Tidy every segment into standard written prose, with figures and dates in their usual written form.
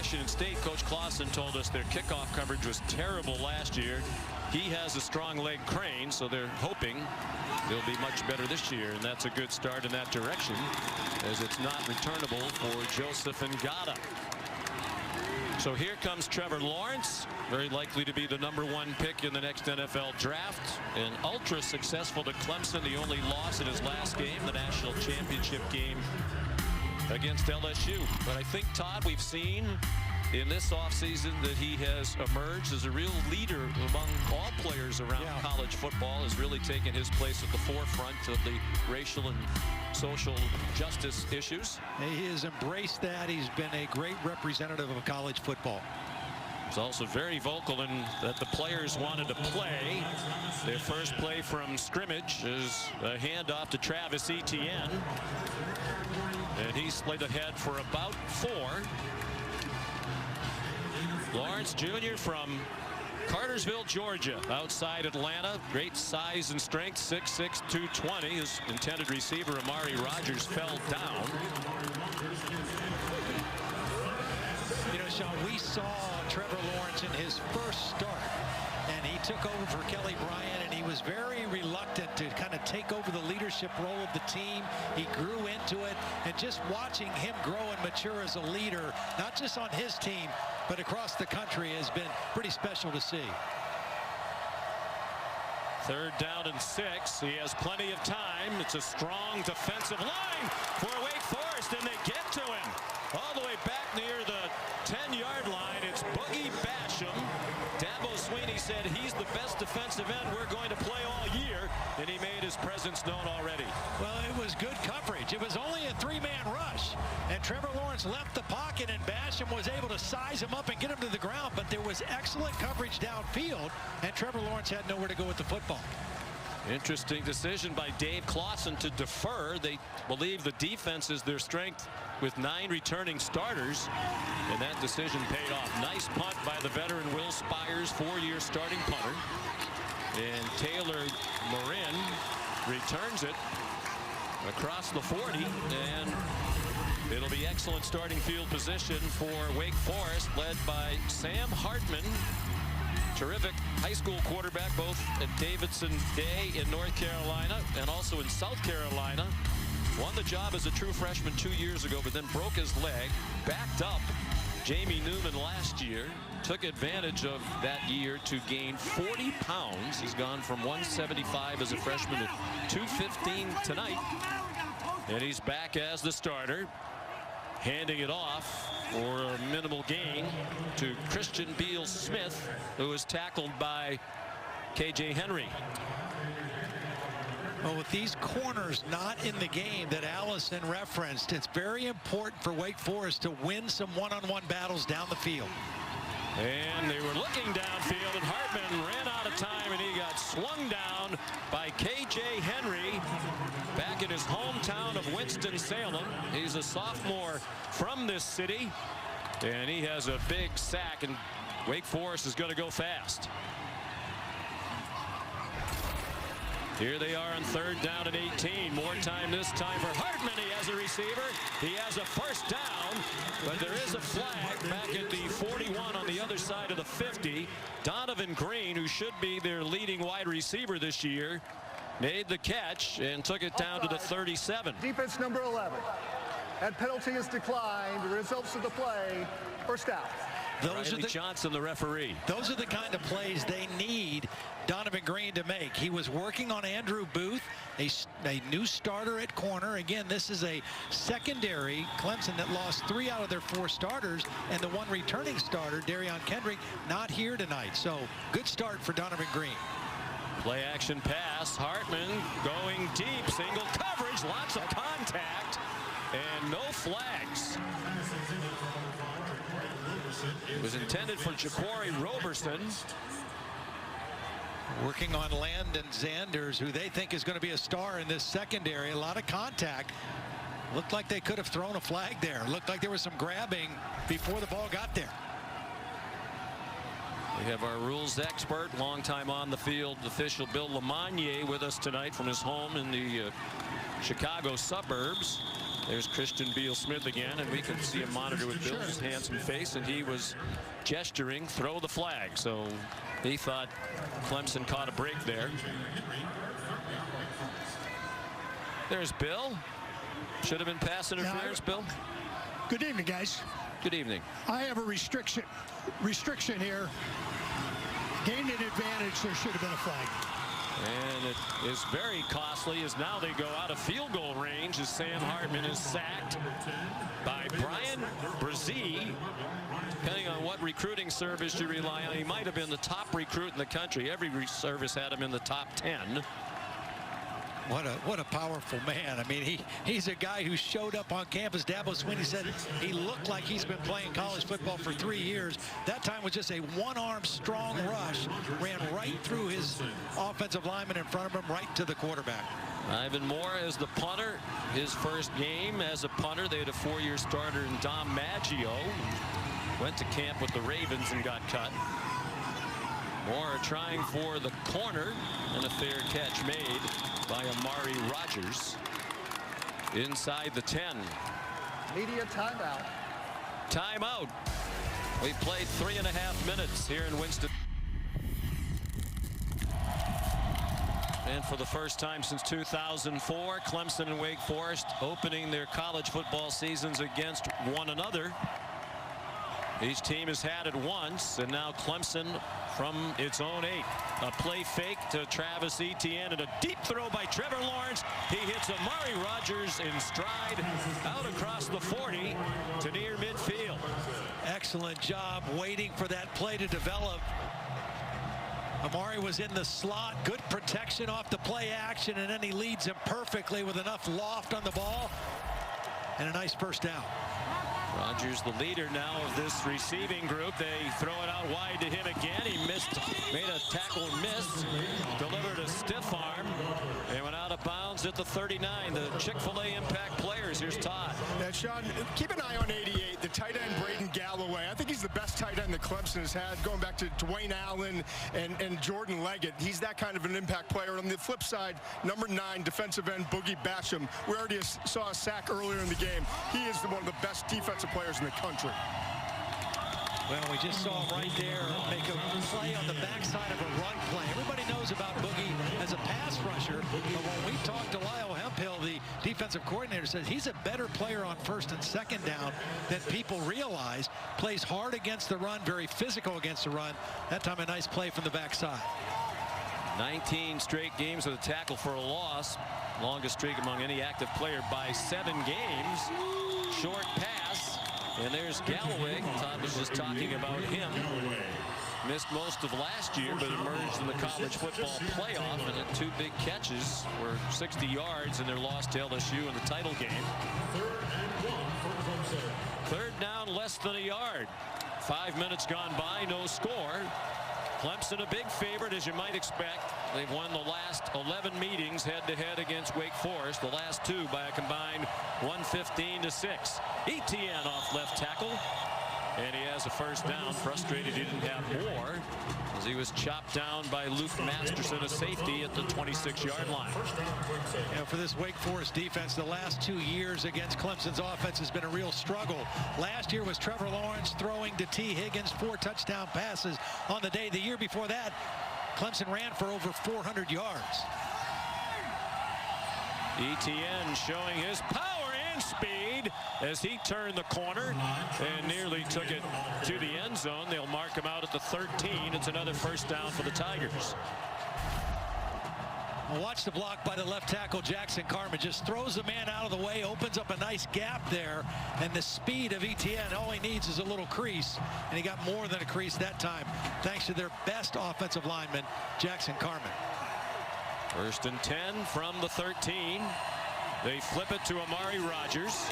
Washington State, Coach Clausen told us their kickoff coverage was terrible last year. He has a strong leg crane, so they're hoping they'll be much better this year, and that's a good start in that direction, as it's not returnable for Joseph Ngata. So here comes Trevor Lawrence, very likely to be the #1 pick in the next NFL draft, and ultra successful to Clemson. The only loss in his last game, the national championship game against LSU. But I think, Todd, we've seen in this offseason that he has emerged as a real leader among all players around college football, has really taken his place at the forefront of the racial and social justice issues. He has embraced that. He's been a great representative of college football. He's also very vocal in that the players wanted to play. Their first play from scrimmage is a handoff to Travis Etienne, and he slid ahead for about 4. Lawrence Jr. from Cartersville, Georgia, outside Atlanta. Great size and strength, 6'6", 220. His intended receiver, Amari Rodgers, fell down. You know, Sean, we saw Trevor Lawrence in his first start, and he took over for Kelly Bryant, and he was very reluctant to kind of take over the leadership role of the team. He grew into it, and just watching him grow and mature as a leader, not just on his team, but across the country, has been pretty special to see. 3rd down and 6. He has plenty of time. It's a strong defensive line for Wake Forest, and they get to him all the way back near the 10-yard line. It's Boogie Basham. Dabo Sweeney said he's the best defensive end we're going to play all year, and he made his presence known already. Well, it was good coverage. It was only a 3-man rush, and Trevor Lawrence left the pocket, and Basham was able to size him up and get him to the ground, but there was excellent coverage downfield, and Trevor Lawrence had nowhere to go with the football. Interesting decision by Dave Clausen to defer. They believe the defense is their strength with 9 returning starters, and that decision paid off. Nice punt by the veteran Will Spires, 4-year starting punter, and Taylor Marin returns it across the 40, and it'll be excellent starting field position for Wake Forest, led by Sam Hartman. Terrific high school quarterback, both at Davidson Day in North Carolina and also in South Carolina. Won the job as a true freshman 2 years ago, but then broke his leg, backed up Jamie Newman last year, took advantage of that year to gain 40 pounds. He's gone from 175 as a freshman to 215 tonight, and he's back as the starter, handing it off for a minimal gain to Christian Beal-Smith, who was tackled by KJ Henry. Well, with these corners not in the game that Allison referenced, it's very important for Wake Forest to win some one-on-one battles down the field. And they were looking downfield, and Hartman ran out of time, and he got swung down by KJ Henry back in his hometown of Winston-Salem. He's a sophomore from this city, and he has a big sack, and Wake Forest is going to go fast. Here they are on 3rd down and 18. More time this time for Hartman. He has a receiver. He has a first down, but there is a flag back at the 41 on the other side of the 50. Donovan Green, who should be their leading wide receiver this year, made the catch and took it down to the 37. Defense number 11. That penalty is declined. The results of the play, first out. Riley Johnson, the referee. Those are the kind of plays they need Donovan Green to make. He was working on Andrew Booth, a new starter at corner. Again, this is a secondary Clemson that lost 3 out of their 4 starters, and the one returning starter, Darion Kendrick, not here tonight. So good start for Donovan Green. Play action pass. Hartman going deep. Single coverage. Lots of contact. And no flags. It was intended for Ja'Cory Roberson. Working on Landon Zanders, who they think is going to be a star in this secondary. A lot of contact. Looked like they could have thrown a flag there. Looked like there was some grabbing before the ball got there. We have our rules expert, longtime on the field official Bill Lamagnier with us tonight from his home in the Chicago suburbs. There's Christian Beal-Smith again, and we can see a monitor with Bill's handsome face, and he was gesturing, throw the flag. So he thought Clemson caught a break there. There's Bill. Should have been pass interference, Bill. Good evening, guys. Good evening. I have a restriction here. Gained an advantage. There should have been a flag. And it is very costly as now they go out of field goal range as Sam Hartman is sacked by Brian Brzee. Depending on what recruiting service you rely on, he might have been the top recruit in the country. Every service had him in the top 10. What a powerful man. I mean, he's a guy who showed up on campus. Dabo Swinney said he looked like he's been playing college football for 3 years. That time was just a one-arm strong rush. Ran right through his offensive lineman in front of him, right to the quarterback. Ivan Moore as the punter. His first game as a punter. They had a 4-year starter in Dom Maggio. Went to camp with the Ravens and got cut. Moore trying for the corner, and a fair catch made by Amari Rodgers inside the 10. Media timeout. Timeout. We played 3.5 minutes here in Winston. And for the first time since 2004, Clemson and Wake Forest opening their college football seasons against one another. Each team has had it once, and now Clemson from its own 8. A play fake to Travis Etienne and a deep throw by Trevor Lawrence. He hits Amari Rodgers in stride out across the 40 to near midfield. Excellent job waiting for that play to develop. Amari was in the slot, good protection off the play action, and then he leads him perfectly with enough loft on the ball and a nice first down. Rodgers the leader now of this receiving group. They throw it out wide to him again. He missed, made a tackle miss, delivered a stiff arm, and went out of bounds at the 39. The Chick-fil-A impact players. Here's Todd. Yeah, Sean, keep an eye on 88, the tight end Braden Galloway. I think he's the best tight end that Clemson has had, going back to Dwayne Allen and Jordan Leggett. He's that kind of an impact player. On the flip side, number 9, defensive end Boogie Basham. We already saw a sack earlier in the game. He is one of the best defensive players in the country. Well, we just saw him right there make a play on the backside of a run play. Everybody knows about Boogie as a pass rusher, but when we talked to Lyle Hemphill, the defensive coordinator, says he's a better player on first and second down than people realize. Plays hard against the run, very physical against the run. That time a nice play from the backside. 19 straight games with a tackle for a loss. Longest streak among any active player by 7 games. Short pass. And there's Galloway. Todd was just talking about him. Missed most of last year, but emerged in the college football playoff, and had 2 big catches were 60 yards in their loss to LSU in the title game. Third down, less than a yard. 5 minutes gone by, no score. Clemson a big favorite, as you might expect. They've won the last 11 meetings head-to-head against Wake Forest, the last 2 by a combined 115-6. Etienne off left tackle, and he has a first down. Frustrated he didn't have more, as he was chopped down by Luke Masterson, a safety, at the 26-yard line. You know, for this Wake Forest defense, the last 2 years against Clemson's offense has been a real struggle. Last year was Trevor Lawrence throwing to T. Higgins, 4 touchdown passes on the day. The year before that, Clemson ran for over 400 yards. Etienne showing his power and speed as he turned the corner and nearly took it to the end zone. They'll mark him out at the 13. It's another first down for the Tigers. Well, watch the block by the left tackle. Jackson Carman just throws the man out of the way, opens up a nice gap there, and the speed of Etienne, all he needs is a little crease, and he got more than a crease that time, thanks to their best offensive lineman, Jackson Carman. First and 10 from the 13. They flip it to Amari Rodgers,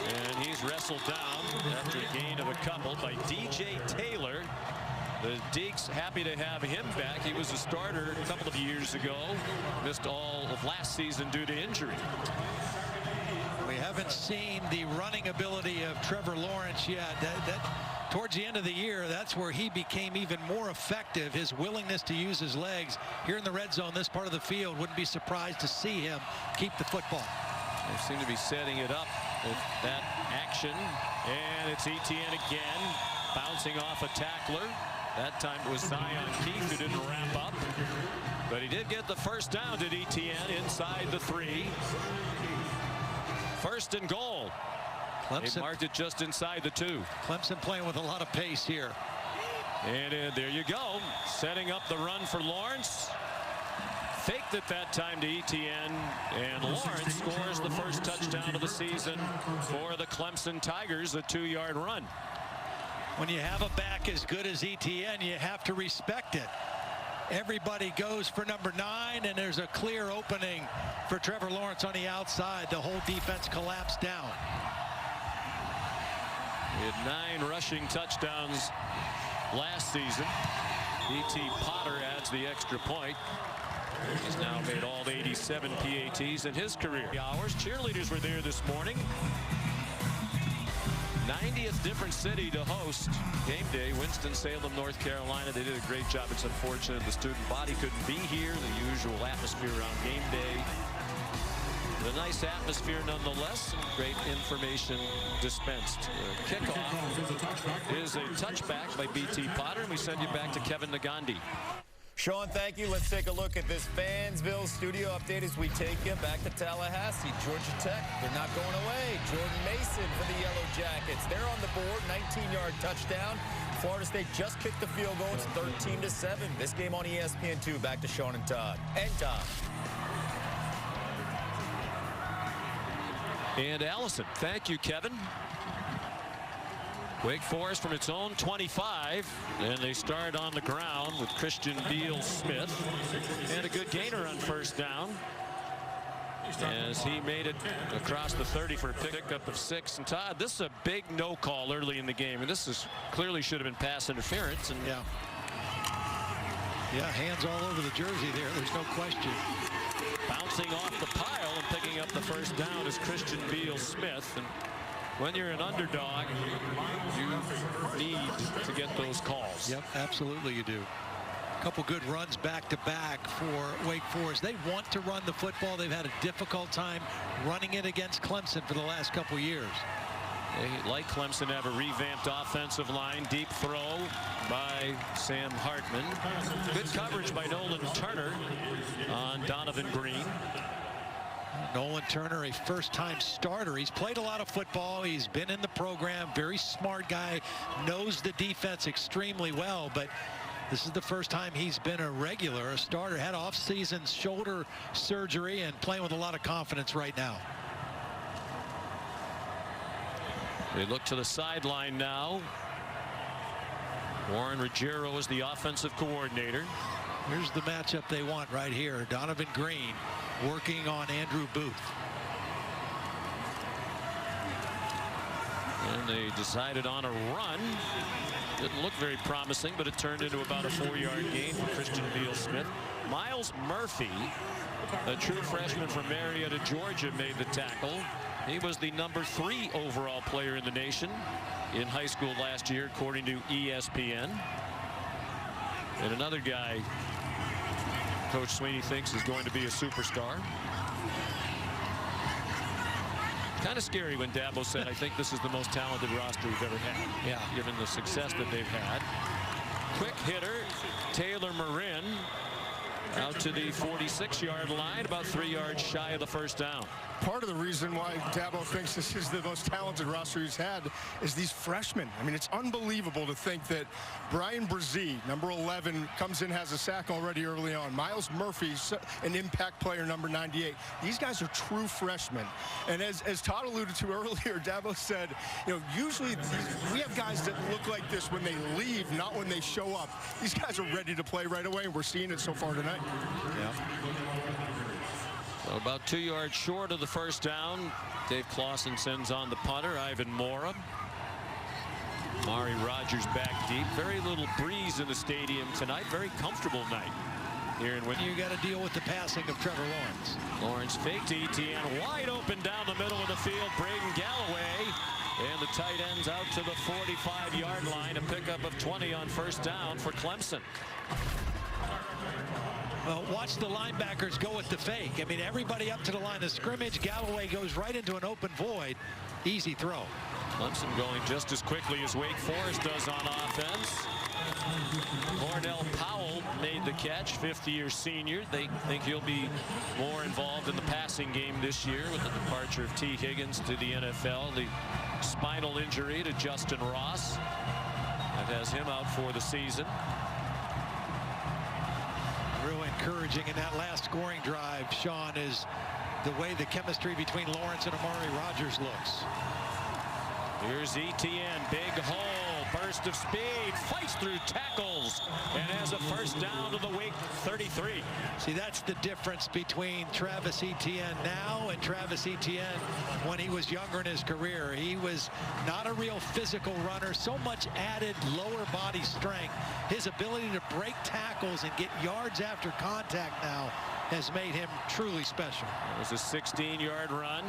and he's wrestled down after a gain of a couple by DJ Taylor. The Deeks happy to have him back. He was a starter a couple of years ago. Missed all of last season due to injury. We haven't seen the running ability of Trevor Lawrence yet. Towards the end of the year, that's where he became even more effective. His willingness to use his legs here in the red zone, this part of the field, wouldn't be surprised to see him keep the football. They seem to be setting it up with that action. And it's Etienne again, bouncing off a tackler. That time it was Zion Keith who didn't wrap up. But he did get the first down, did Etienne, inside the 3. First and goal. Clemson They marked it just inside the 2. Clemson playing with a lot of pace here. And there you go, setting up the run for Lawrence. Faked it that time to Etienne, and Lawrence scores the first touchdown of the season for the Clemson Tigers, a 2-yard run. When you have a back as good as Etienne, you have to respect it. Everybody goes for number 9, and there's a clear opening for Trevor Lawrence on the outside. The whole defense collapsed down. He had 9 rushing touchdowns last season. E.T. Potter adds the extra point. He's now made all 87 PATs in his career. Cheerleaders were there this morning. 90th different city to host game day. Winston-Salem, North Carolina. They did a great job. It's unfortunate the student body couldn't be here. The usual atmosphere around game day. But a nice atmosphere nonetheless. And great information dispensed. Kickoff is a touchback by B.T. Potter. And we send you back to Kevin Nagandi. Sean, thank you. Let's take a look at this Fansville studio update as we take you back to Tallahassee. Georgia Tech, they're not going away. Jordan Mason for the Yellow Jackets. They're on the board, 19-yard touchdown. Florida State just kicked the field goal. It's 13-7. This game on ESPN2. Back to Sean and Todd. And Todd. And Allison. Thank you, Kevin. Wake Forest from its own 25, and they start on the ground with Christian Beal-Smith, and a good gainer on first down as he made it across the 30 for a pickup of 6. And Todd, this is a big no call early in the game, and this is clearly should have been pass interference. And yeah, hands all over the jersey there. There's no question. Bouncing off the pile and picking up the first down is Christian Beal-Smith. And when you're an underdog, you need to get those calls. Yep, absolutely you do. A couple good runs back to back for Wake Forest. They want to run the football. They've had a difficult time running it against Clemson for the last couple years. They, like Clemson, have a revamped offensive line. Deep throw by Sam Hartman. Good coverage by Nolan Turner on Donovan Green. Nolan Turner, a first-time starter. He's played a lot of football. He's been in the program. Very smart guy. Knows the defense extremely well. But this is the first time he's been a regular, a starter. Had off-season shoulder surgery and playing with a lot of confidence right now. They look to the sideline now. Warren Ruggiero is the offensive coordinator. Here's the matchup they want right here. Donovan Green working on Andrew Booth. And they decided on a run. Didn't look very promising, but it turned into about a 4-yard gain for Christian Beal-Smith. Myles Murphy, a true freshman from Marietta, Georgia, made the tackle. He was the number 3 overall player in the nation in high school last year, according to ESPN. And another guy Coach Sweeney thinks is going to be a superstar. Kind of scary when Dabo said, I think this is the most talented roster we've ever had. Yeah. Given the success that they've had. Quick hitter, Taylor Marin, out to the 46-yard line, about 3 yards shy of the first down. Part of the reason why Dabo thinks this is the most talented roster he's had is these freshmen. I mean, it's unbelievable to think that Brian Brzee, number 11, comes in, has a sack already early on. Myles Murphy, an impact player, number 98. These guys are true freshmen. And as Todd alluded to earlier, Dabo said, you know, usually we have guys that look like this when they leave, not when they show up. These guys are ready to play right away, and we're seeing it so far tonight. Yeah. So about 2 yards short of the first down. Dave Clawson sends on the punter, Ivan Mora. Amari Rodgers back deep. Very little breeze in the stadium tonight. Very comfortable night here in Winton. You got to deal with the passing of Trevor Lawrence. Lawrence fake to Etienne, wide open down the middle of the field. Braden Galloway, and the tight ends out to the 45-yard line. A pickup of 20 on first down for Clemson. Well, watch the linebackers go with the fake. I mean, everybody up to the line of scrimmage. Galloway goes right into an open void. Easy throw. Clemson going just as quickly as Wake Forest does on offense. Cornell Powell made the catch, fifth-year senior. They think he'll be more involved in the passing game this year with the departure of T. Higgins to the NFL. The spinal injury to Justin Ross that has him out for the season. Real encouraging in that last scoring drive, Sean, is the way the chemistry between Lawrence and Amari Rodgers looks. Here's Etienne, big hole, burst of speed, fights through tackles, and has a first down to the Wake 33. See, that's the difference between Travis Etienne now and Travis Etienne when he was younger in his career. He was not a real physical runner, so much added lower body strength. His ability to break tackles and get yards after contact now has made him truly special. It was a 16-yard run.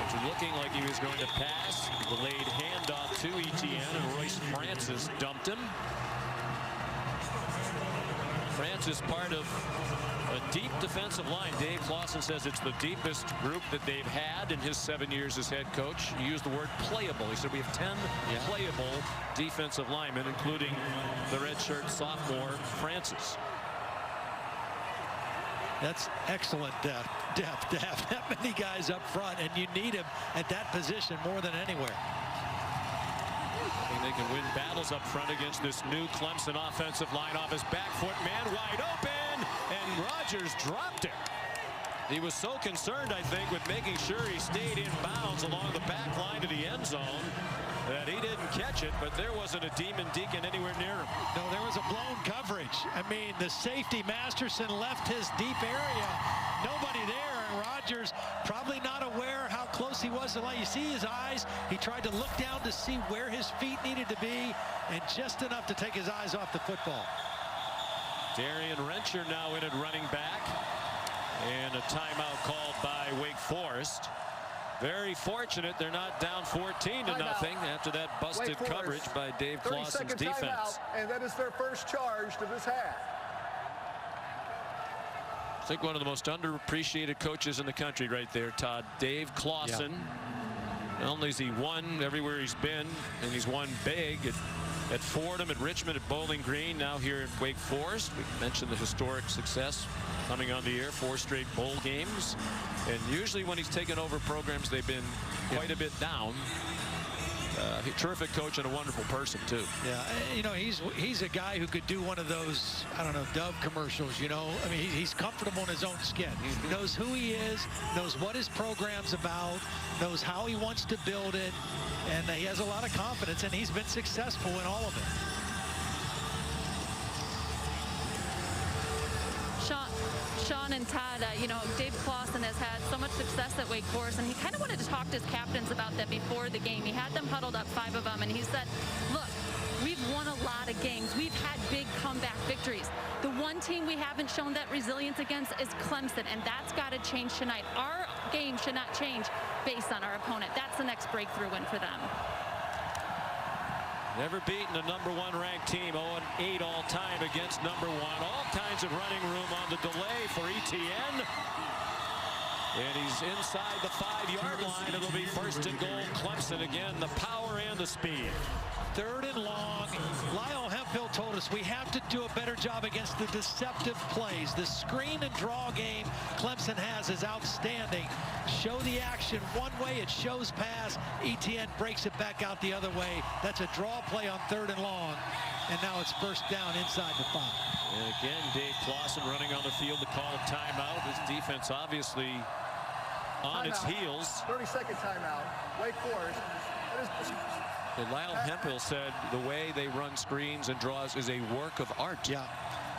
After looking like he was going to pass, delayed handoff to Etienne, and Royce Francis dumped him. Francis part of a deep defensive line. Dave Clawson says it's the deepest group that they've had in his 7 years as head coach. He used the word playable. He said we have 10 playable defensive linemen, including the redshirt sophomore Francis. That's excellent depth to have that many guys up front, and you need him at that position more than anywhere. I think they can win battles up front against this new Clemson offensive line. Off his back foot, man wide open, and Rodgers dropped it. He was so concerned, I think, with making sure he stayed in bounds along the back line to the end zone that he didn't catch it, but there wasn't a Demon Deacon anywhere near him. No, there was a blown coverage. I mean, the safety Masterson left his deep area. Nobody there, and Rodgers probably not aware how close he was to the line. You see his eyes. He tried to look down to see where his feet needed to be, and just enough to take his eyes off the football. Darian Rencher now in at running back, and a timeout called by Wake Forest. Very fortunate they're not down 14 to nothing after that busted coverage by Dave Clawson's defense. And that is their first charge to this half. I think one of the most underappreciated coaches in the country right there, Todd. Dave Clawson. Not only has he won everywhere he's been, and he's won big at Fordham, at Richmond, at Bowling Green, now here at Wake Forest. We mentioned the historic success coming on the air, 4 straight bowl games. And usually when he's taken over programs, they've been quite a bit down. Terrific coach and a wonderful person, too. Yeah, you know, he's a guy who could do one of those, I don't know, Dove commercials, you know. I mean, he's comfortable in his own skin. Knows who he is, knows what his program's about, knows how he wants to build it, and he has a lot of confidence, and he's been successful in all of it. Sean and Todd, you know, Dave Clawson has had so much success at Wake Forest, and he kind of wanted to talk to his captains about that before the game. He had them huddled up, 5 of them, and he said, look, we've won a lot of games. We've had big comeback victories. The one team we haven't shown that resilience against is Clemson, and that's got to change tonight. Our game should not change based on our opponent. That's the next breakthrough win for them. Never beaten a #1 ranked team, 0-8 all time against #1. All kinds of running room on the delay for Etienne. And he's inside the 5-yard line. It'll be first and goal. Clemson again, the power and the speed. 3rd and long. Lyle Hemphill told us we have to do a better job against the deceptive plays. The screen and draw game Clemson has is outstanding. Show the action one way, it shows pass. Etienne breaks it back out the other way. That's a draw play on 3rd and long. And now it's first down inside the 5. And again, Dave Clawson running on the field to call a timeout. His defense obviously on its heels. 30-second timeout. Wake Forest. And Lyle Hemphill said the way they run screens and draws is a work of art. Yeah,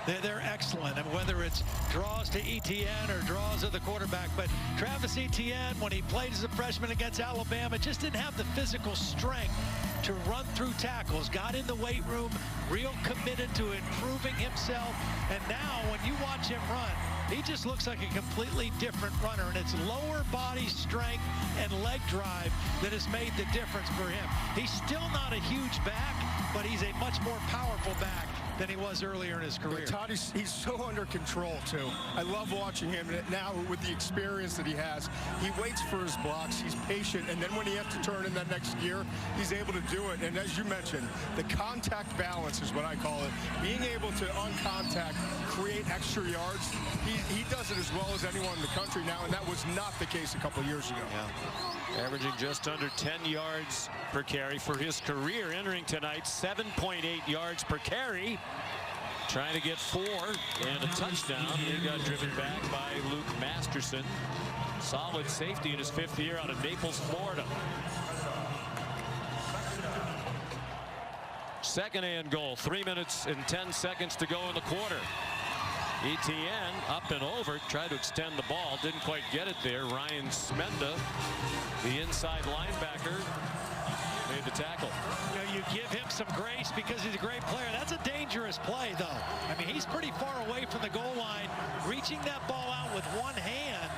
they're excellent. And whether it's draws to Etienne or draws of the quarterback, but Travis Etienne, when he played as a freshman against Alabama, just didn't have the physical strength to run through tackles. Got in the weight room, real committed to improving himself. And now when you watch him run, he just looks like a completely different runner, and it's lower body strength and leg drive that has made the difference for him. He's still not a huge back, but he's a much more powerful back than he was earlier in his career. Todd, he's so under control, too. I love watching him. Now, with the experience that he has, he waits for his blocks. He's patient. And then when he has to turn in that next gear, he's able to do it. And as you mentioned, the contact balance is what I call it. Being able to, on contact, create extra yards. He does it as well as anyone in the country now, and that was not the case a couple years ago. Yeah. Averaging just under 10 yards per carry for his career, entering tonight 7.8 yards per carry. Trying to get 4 and a touchdown. He got driven back by Luke Masterson. Solid safety in his 5th year out of Naples, Florida. 2nd and goal. 3 minutes and 10 seconds to go in the quarter. Etienne up and over, tried to extend the ball, didn't quite get it there. Ryan Smenda, the inside linebacker, made the tackle. You know, you give him some grace because he's a great player. That's a dangerous play, though. I mean, he's pretty far away from the goal line, reaching that ball out with one hand.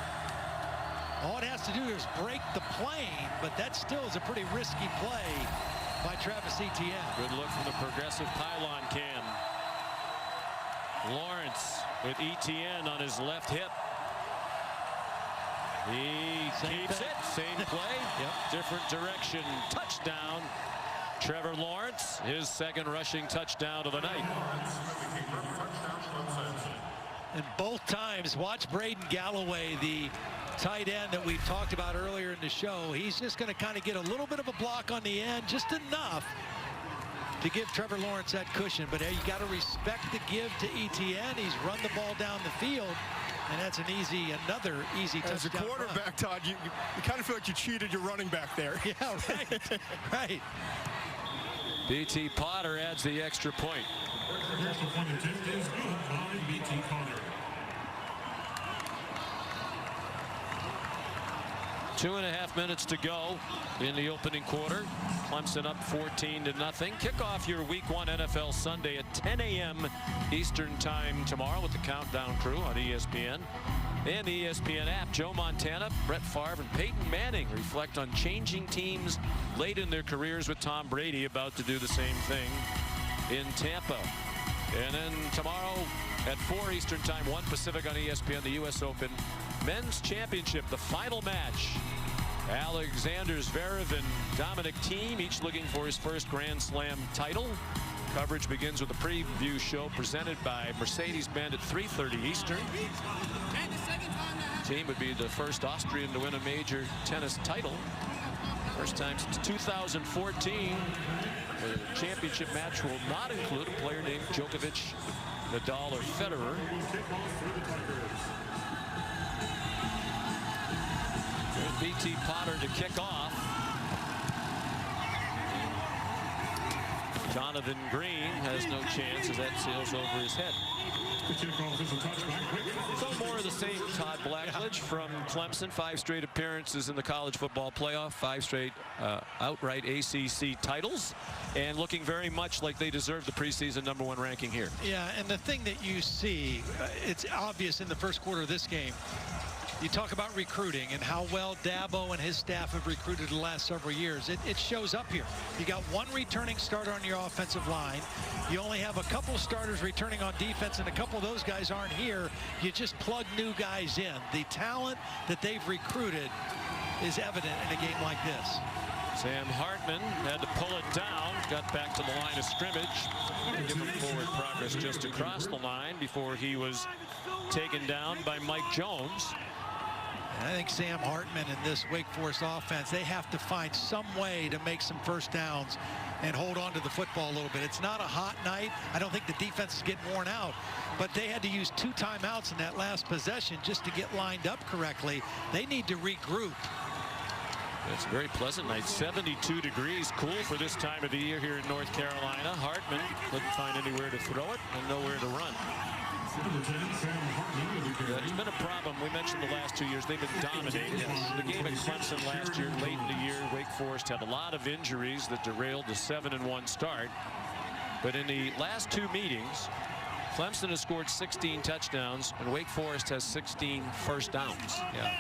All it has to do is break the plane, but that still is a pretty risky play by Travis Etienne. Good look from the progressive pylon cam. Lawrence with Etienne on his left hip. He keeps it. Same play. Different direction. Touchdown. Trevor Lawrence, his 2nd rushing touchdown of the night. And both times, watch Braden Galloway, the tight end that we talked about earlier in the show. He's just going to kind of get a little bit of a block on the end, just enough to give Trevor Lawrence that cushion. But hey, you got to respect the give to Etienne. He's run the ball down the field, and that's another easy touchdown. As a quarterback, Todd, you kind of feel like you cheated your running back there. Yeah, right. Right. B.T. Potter adds the extra point. 2.5 minutes to go in the opening quarter. Clemson up 14-0. Kick off your Week 1 NFL Sunday at 10 a.m. Eastern Time tomorrow with the Countdown Crew on ESPN and the ESPN app. Joe Montana, Brett Favre, and Peyton Manning reflect on changing teams late in their careers, with Tom Brady about to do the same thing in Tampa. And then tomorrow at 4 Eastern Time, 1 Pacific on ESPN, the U.S. Open Men's Championship, the final match. Alexander Zverev and Dominic Thiem, each looking for his first Grand Slam title. Coverage begins with a preview show presented by Mercedes-Benz at 3:30 Eastern. Thiem would be the first Austrian to win a major tennis title. First time since 2014. The championship match will not include a player named Djokovic, Nadal, or Federer. There's B.T. Potter to kick off. Jonathan Green has no chance as that sails over his head. So more of the same. Todd Blackledge from Clemson, 5 straight appearances in the college football playoff, 5 straight outright ACC titles, and looking very much like they deserve the preseason #1 ranking here. Yeah, and the thing that you see, it's obvious in the first quarter of this game. You talk about recruiting and how well Dabo and his staff have recruited the last several years. It shows up here. You got 1 returning starter on your offensive line. You only have a couple starters returning on defense, and a couple of those guys aren't here. You just plug new guys in. The talent that they've recruited is evident in a game like this. Sam Hartman had to pull it down, got back to the line of scrimmage. Different forward progress just across the line before he was taken down by Mike Jones. I think Sam Hartman and this Wake Forest offense, they have to find some way to make some first downs and hold on to the football a little bit. It's not a hot night. I don't think the defense is getting worn out, but they had to use 2 timeouts in that last possession just to get lined up correctly. They need to regroup. It's a very pleasant night. 72 degrees, cool for this time of the year here in North Carolina. Hartman couldn't find anywhere to throw it and nowhere to run. It's been a problem. We mentioned the last 2 years they've been dominated. The game at Clemson last year, late in the year, Wake Forest had a lot of injuries that derailed the 7-1 start. But in the last 2 meetings, Clemson has scored 16 touchdowns and Wake Forest has 16 first downs. Yeah.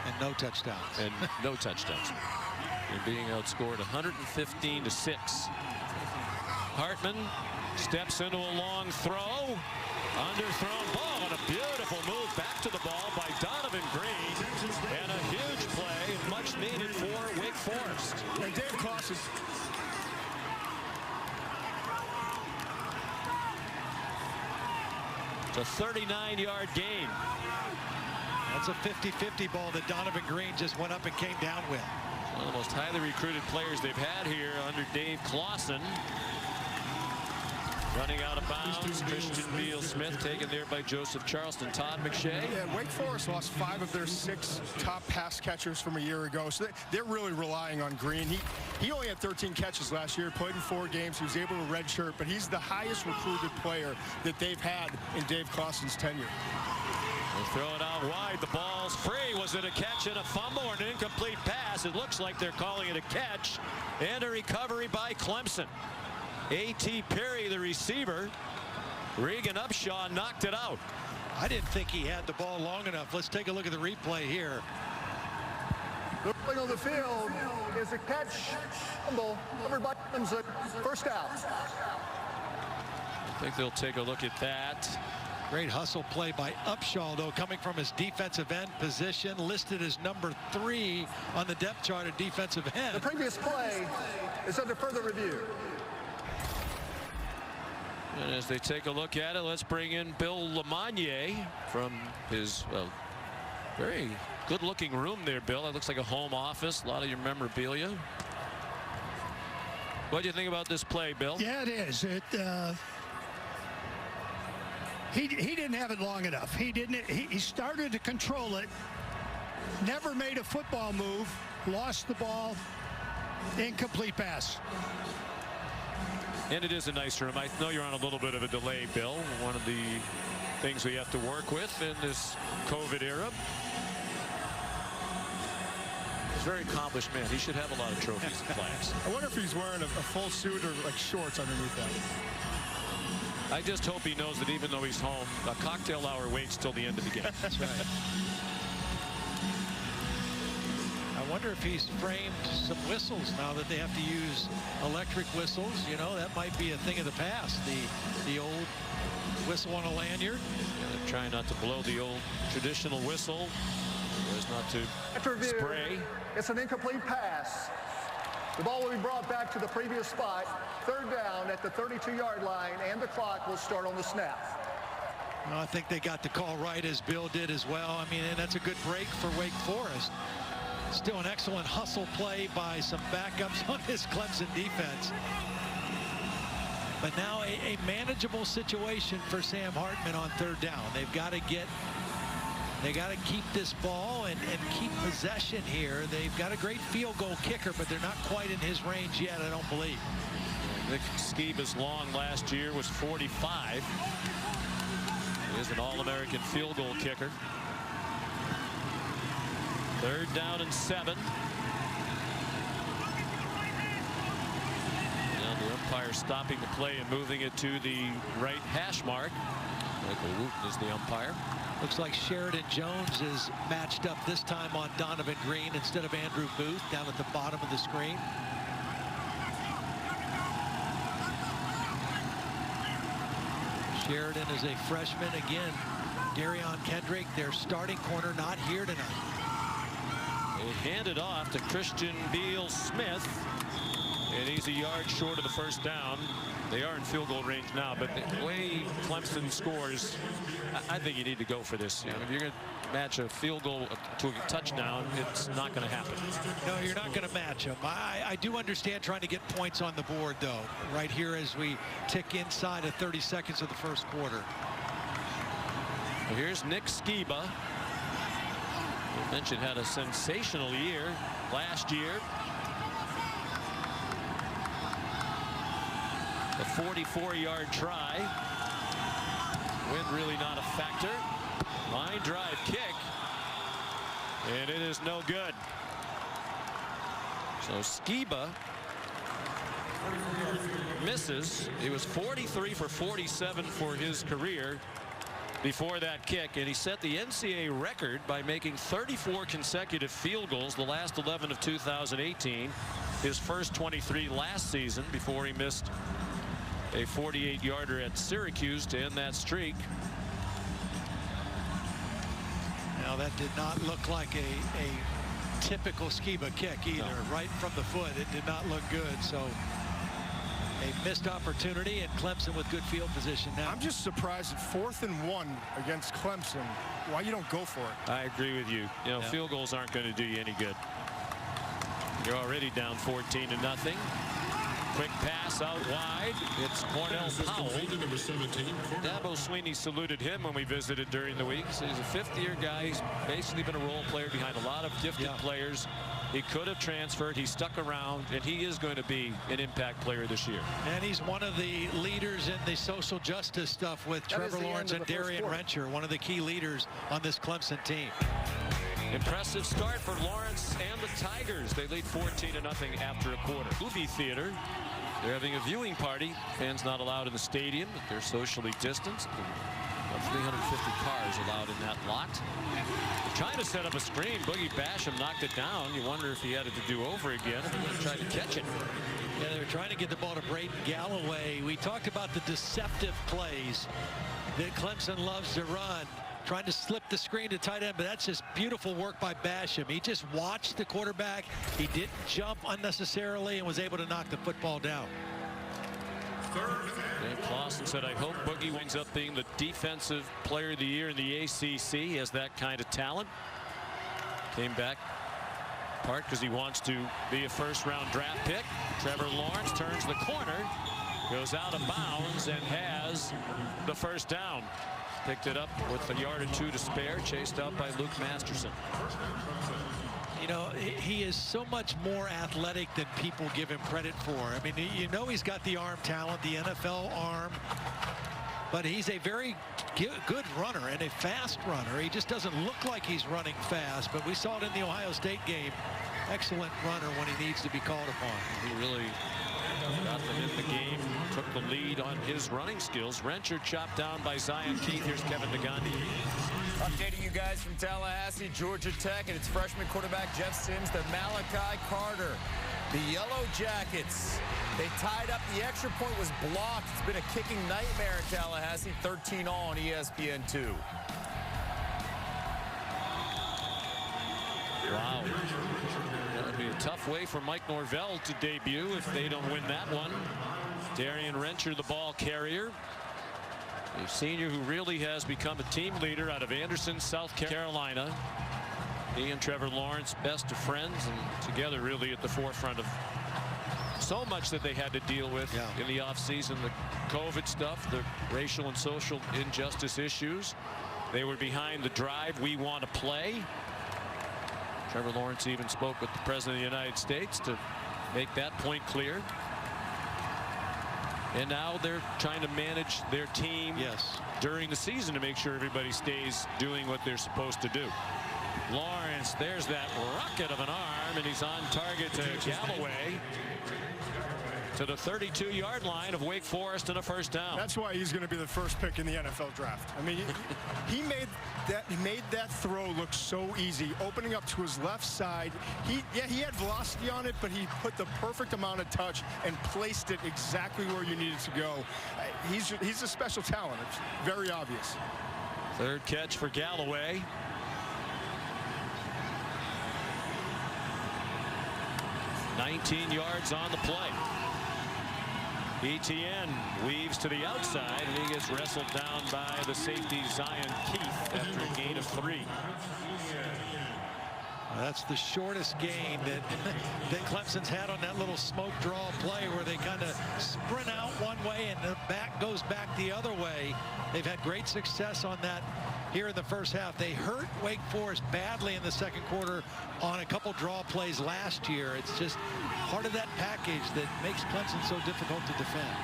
And no touchdowns. And no touchdowns. And being outscored 115-6. Hartman Steps into a long throw. Underthrown ball, and a beautiful move back to the ball by Donovan Green. And a huge play, much needed for Wake Forest. And Dave Clausen. It's a 39-yard gain. That's a 50-50 ball that Donovan Green just went up and came down with. One of the most highly recruited players they've had here under Dave Clausen. Running out of bounds, Christian Beal-Smith taken there by Joseph Charleston. Todd McShay. Yeah, Wake Forest lost 5 of their 6 top pass catchers from a year ago, so they're really relying on Green. He only had 13 catches last year, played in 4 games. He was able to redshirt, but he's the highest recruited player that they've had in Dave Clausen's tenure. They throw it out wide. The ball's free. Was it a catch and a fumble or an incomplete pass? It looks like they're calling it a catch and a recovery by Clemson. A.T. Perry, the receiver. Regan Upshaw knocked it out. I didn't think he had the ball long enough. Let's take a look at the replay here. The play on the field is a catch. Fumble. Everybody comes at first out. I think they'll take a look at that. Great hustle play by Upshaw, though, coming from his defensive end position, listed as number 3 on the depth chart at defensive end. The previous play is under further review. And as they take a look at it, let's bring in Bill Lamagnier from his very good-looking room there, Bill. That looks like a home office. A lot of your memorabilia. What do you think about this play, Bill? Yeah, it is. He didn't have it long enough. He started to control it. Never made a football move. Lost the ball. Incomplete pass. And it is a nice room. I know you're on a little bit of a delay, Bill. One of the things we have to work with in this COVID era. He's a very accomplished man. He should have a lot of trophies and flags. I wonder if he's wearing a full suit or like shorts underneath that. I just hope he knows that even though he's home, a cocktail hour waits till the end of the game. That's right. I wonder if he's framed some whistles now that they have to use electric whistles. You know, that might be a thing of the past. The old whistle on a lanyard. Yeah, they're trying not to blow the old traditional whistle. There's not to spray. It's an incomplete pass. The ball will be brought back to the previous spot. 3rd down at the 32-yard line, and the clock will start on the snap. Well, I think they got the call right, as Bill did as well. I mean, and that's a good break for Wake Forest. Still an excellent hustle play by some backups on this Clemson defense. But now a manageable situation for Sam Hartman on 3rd down. They've got to keep this ball and keep possession here. They've got a great field goal kicker, but they're not quite in his range yet, I don't believe. Nick Skiba's long last year was 45. He is an All-American field goal kicker. 3rd down and 7. Now the umpire stopping the play and moving it to the right hash mark. Michael Wooten is the umpire. Looks like Sheridan Jones is matched up this time on Donovan Green instead of Andrew Booth down at the bottom of the screen. Sheridan is a freshman. Again, Darion Kendrick, their starting corner, not here tonight. They hand it off to Christian Beal-Smith, and he's a yard short of the 1st down. They are in field goal range now, but the way Clemson scores, I think you need to go for this. You know, if you're going to match a field goal to a touchdown, it's not going to happen. No, you're not going to match them. I do understand trying to get points on the board, though, right here as we tick inside of 30 seconds of the 1st quarter. Well, here's Nick Skiba. I mentioned had a sensational year last year. A 44-yard try. Wind really not a factor. Line drive kick. And it is no good. So Skiba misses. He was 43 for 47 for his career before that kick, and he set the NCAA record by making 34 consecutive field goals, the last 11 of 2018. His first 23 last season before he missed a 48-yarder at Syracuse to end that streak. Now that did not look like a typical Skiba kick either. No. Right from the foot, it did not look good. So a missed opportunity, and Clemson with good field position now. I'm just surprised at 4th and 1 against Clemson, why you don't go for it. I agree with you. You know, field goals aren't going to do you any good. You're already down 14-0. Quick pass out wide. It's Cornell Powell. Dabo Sweeney saluted him when we visited during the week. So he's a fifth-year guy. He's basically been a role player behind a lot of gifted players. He could have transferred. He stuck around, and he is going to be an impact player this year. And he's one of the leaders in the social justice stuff with Trevor Lawrence and Darian Rencher, one of the key leaders on this Clemson team. Impressive start for Lawrence and the Tigers. They lead 14-0 after a quarter. Movie theater. They're having a viewing party. Fans not allowed in the stadium, but they're socially distanced. About 350 cars allowed in that lot. They're trying to set up a screen. Boogie Basham knocked it down. You wonder if he had it to do over again. He tried to catch it. Yeah, they were trying to get the ball to Braden Galloway. We talked about the deceptive plays that Clemson loves to run. Trying to slip the screen to tight end, but that's just beautiful work by Basham. He just watched the quarterback. He didn't jump unnecessarily and was able to knock the football down. And Clausen said, I hope Boogie winds up being the defensive player of the year in the ACC. He has that kind of talent. Came back part because he wants to be a first-round draft pick. Trevor Lawrence turns the corner, goes out of bounds, and has the first down. Picked it up with a yard or two to spare, chased out by Luke Masterson. You know, he is so much more athletic than people give him credit for. I mean, you know, he's got the arm talent, the NFL arm, but he's a very good runner and a fast runner. He just doesn't look like he's running fast, but we saw it in the Ohio State game. Excellent runner when he needs to be called upon. He really got them in the game, took the lead on his running skills. Rencher chopped down by Zion Keith. Here's Kevin Nagandi. Updating you guys from Tallahassee, Georgia Tech, and its freshman quarterback Jeff Sims to Malachi Carter. The Yellow Jackets, they tied up. The extra point was blocked. It's been a kicking nightmare in Tallahassee. 13-all on ESPN2. Wow. That would be a tough way for Mike Norvell to debut if they don't win that one. Darian Rencher, the ball carrier. A senior who really has become a team leader out of Anderson, South Carolina. He and Trevor Lawrence, best of friends, and together really at the forefront of so much that they had to deal with in the offseason. The COVID stuff, the racial and social injustice issues. They were behind the drive, we want to play. Trevor Lawrence even spoke with the President of the United States to make that point clear. And now they're trying to manage their team during the season to make sure everybody stays doing what they're supposed to do. Lawrence, there's that rocket of an arm, and he's on target to Galloway to the 32-yard line of Wake Forest and a first down. That's why he's going to be the first pick in the NFL draft. I mean, he made that throw look so easy, opening up to his left side. He had velocity on it, but he put the perfect amount of touch and placed it exactly where you needed to go. He's a special talent. It's very obvious. Third catch for Galloway. $19 yards on the play. Etienne weaves to the outside, and he gets wrestled down by the safety Zion Keith after a gain of 3. That's the shortest gain that Clemson's had on that little smoke draw play where they kind of sprint out one way and the back goes back the other way. They've had great success on that here in the first half. They hurt Wake Forest badly in the second quarter on a couple draw plays last year. It's just part of that package that makes Clemson so difficult to defend.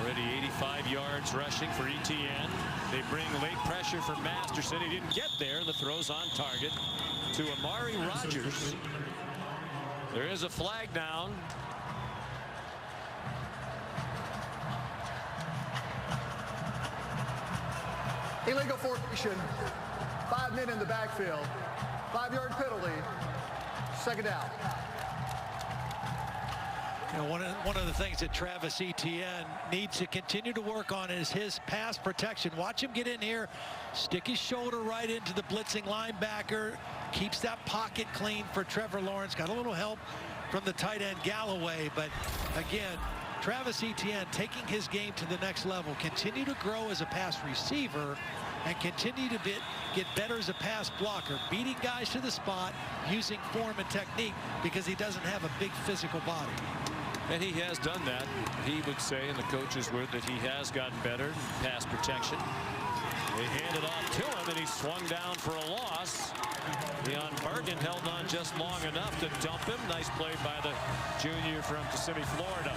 Already 85 yards rushing for Etienne. They bring late pressure for Masterson. He didn't get there, and the throw's on target to Amari Rodgers. There is a flag down. Illegal formation. 5 men in the backfield. 5-yard penalty. Second down. You know, one of the things that Travis Etienne needs to continue to work on is his pass protection. Watch him get in here, stick his shoulder right into the blitzing linebacker, keeps that pocket clean for Trevor Lawrence. Got a little help from the tight end Galloway, but again, Travis Etienne taking his game to the next level, continue to grow as a pass receiver and continue to get better as a pass blocker, beating guys to the spot, using form and technique because he doesn't have a big physical body. And he has done that. He would say, and the coach's word, that he has gotten better in pass protection. They handed off to him, and he swung down for a loss. Leon Bergen held on just long enough to dump him. Nice play by the junior from Kissimmee, Florida.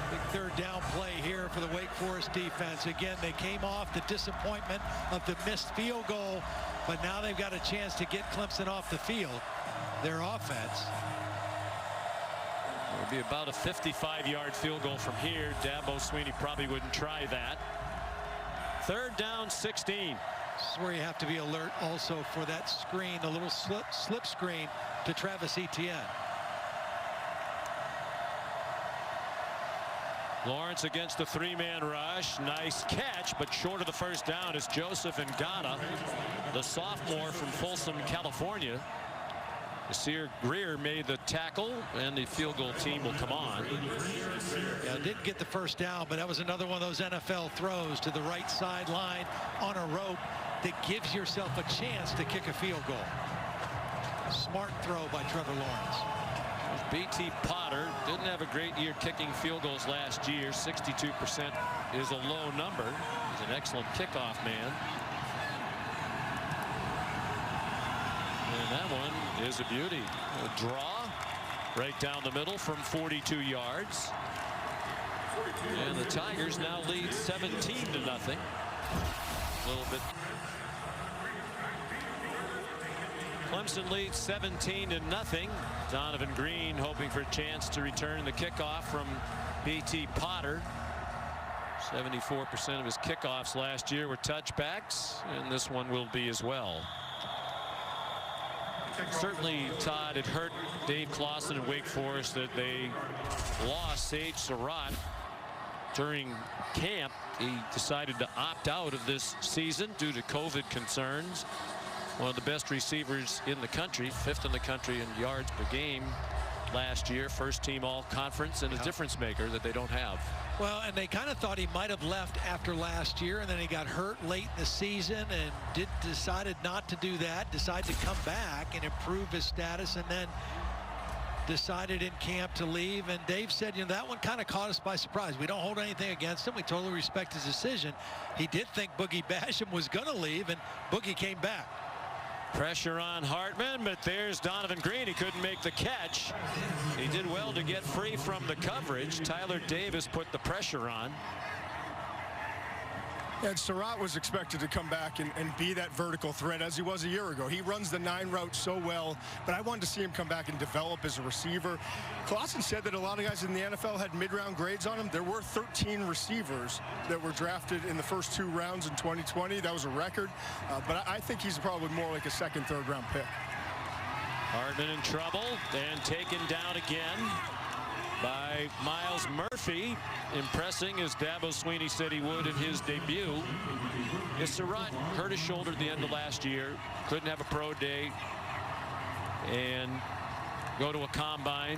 Big third down play here for the Wake Forest defense. Again, they came off the disappointment of the missed field goal, but now they've got a chance to get Clemson off the field. Their offense. It would be about a 55-yard field goal from here. Dabo Swinney probably wouldn't try that. Third down, 16. This is where you have to be alert also for that screen, a little slip screen to Travis Etienne. Lawrence against the three-man rush. Nice catch, but short of the first down is Joseph Ngata, the sophomore from Folsom, California. Nasir Greer made the tackle, and the field goal team will come on. Yeah, didn't get the first down, but that was another one of those NFL throws to the right sideline on a rope that gives yourself a chance to kick a field goal. Smart throw by Trevor Lawrence. B.T. Potter didn't have a great year kicking field goals last year. 62% is a low number. He's an excellent kickoff man. And that one is a beauty. A draw right down the middle from 42 yards. And the Tigers now lead 17-0. A little bit. Clemson leads 17-0. Donovan Green hoping for a chance to return the kickoff from B.T. Potter. 74% of his kickoffs last year were touchbacks, and this one will be as well. Certainly, Todd, it hurt Dave Clawson and Wake Forest that they lost Sage Surratt during camp. He decided to opt out of this season due to COVID concerns. One of the best receivers in the country, 5th in the country in yards per game last year, first team all conference, and a difference maker that they don't have. Well, and they kind of thought he might have left after last year, and then he got hurt late in the season and decided not to do that, decided to come back and improve his status, and then decided in camp to leave. And Dave said, you know, that one kind of caught us by surprise. We don't hold anything against him. We totally respect his decision. He did think Boogie Basham was going to leave, and Boogie came back. Pressure on Hartman, but there's Donovan Green. He couldn't make the catch. He did well to get free from the coverage. Tyler Davis put the pressure on. And Surratt was expected to come back and be that vertical threat as he was a year ago. He runs the 9 route so well, but I wanted to see him come back and develop as a receiver. Clawson said that a lot of guys in the NFL had mid-round grades on him. There were 13 receivers that were drafted in the first 2 rounds in 2020. That was a record, but I think he's probably more like a 2nd, 3rd round pick. Hartman in trouble and taken down again by Myles Murphy, impressing as Dabo Swinney said he would in his debut. Surratt hurt his shoulder at the end of last year, couldn't have a pro day and go to a combine,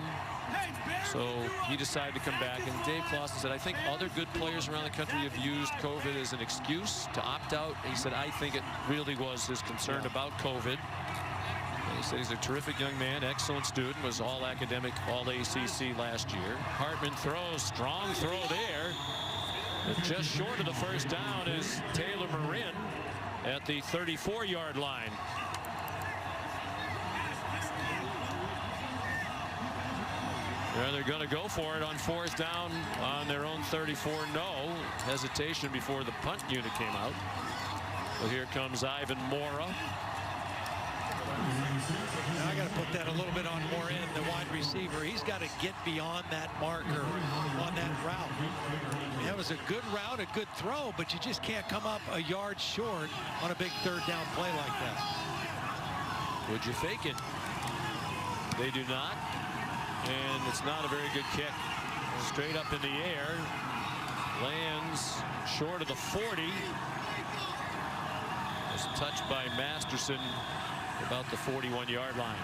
so he decided to come back. And Dave Clawson said, I think other good players around the country have used COVID as an excuse to opt out. He said, I think it really was his concern about COVID. He said he's a terrific young man, excellent student, was all academic, all ACC last year. Hartman throws, strong throw there. But just short of the first down is Taylor Marin at the 34-yard line. Yeah, they're going to go for it on 4th down on their own 34. No hesitation before the punt unit came out. But here comes Ivan Mora. Now I got to put that a little bit on Morin, the wide receiver. He's got to get beyond that marker on that route. That was a good route, a good throw, but you just can't come up a yard short on a big 3rd down play like that. Would you fake it? They do not. And it's not a very good kick. Straight up in the air. Lands short of the 40. Was touched by Masterson about the 41-yard line.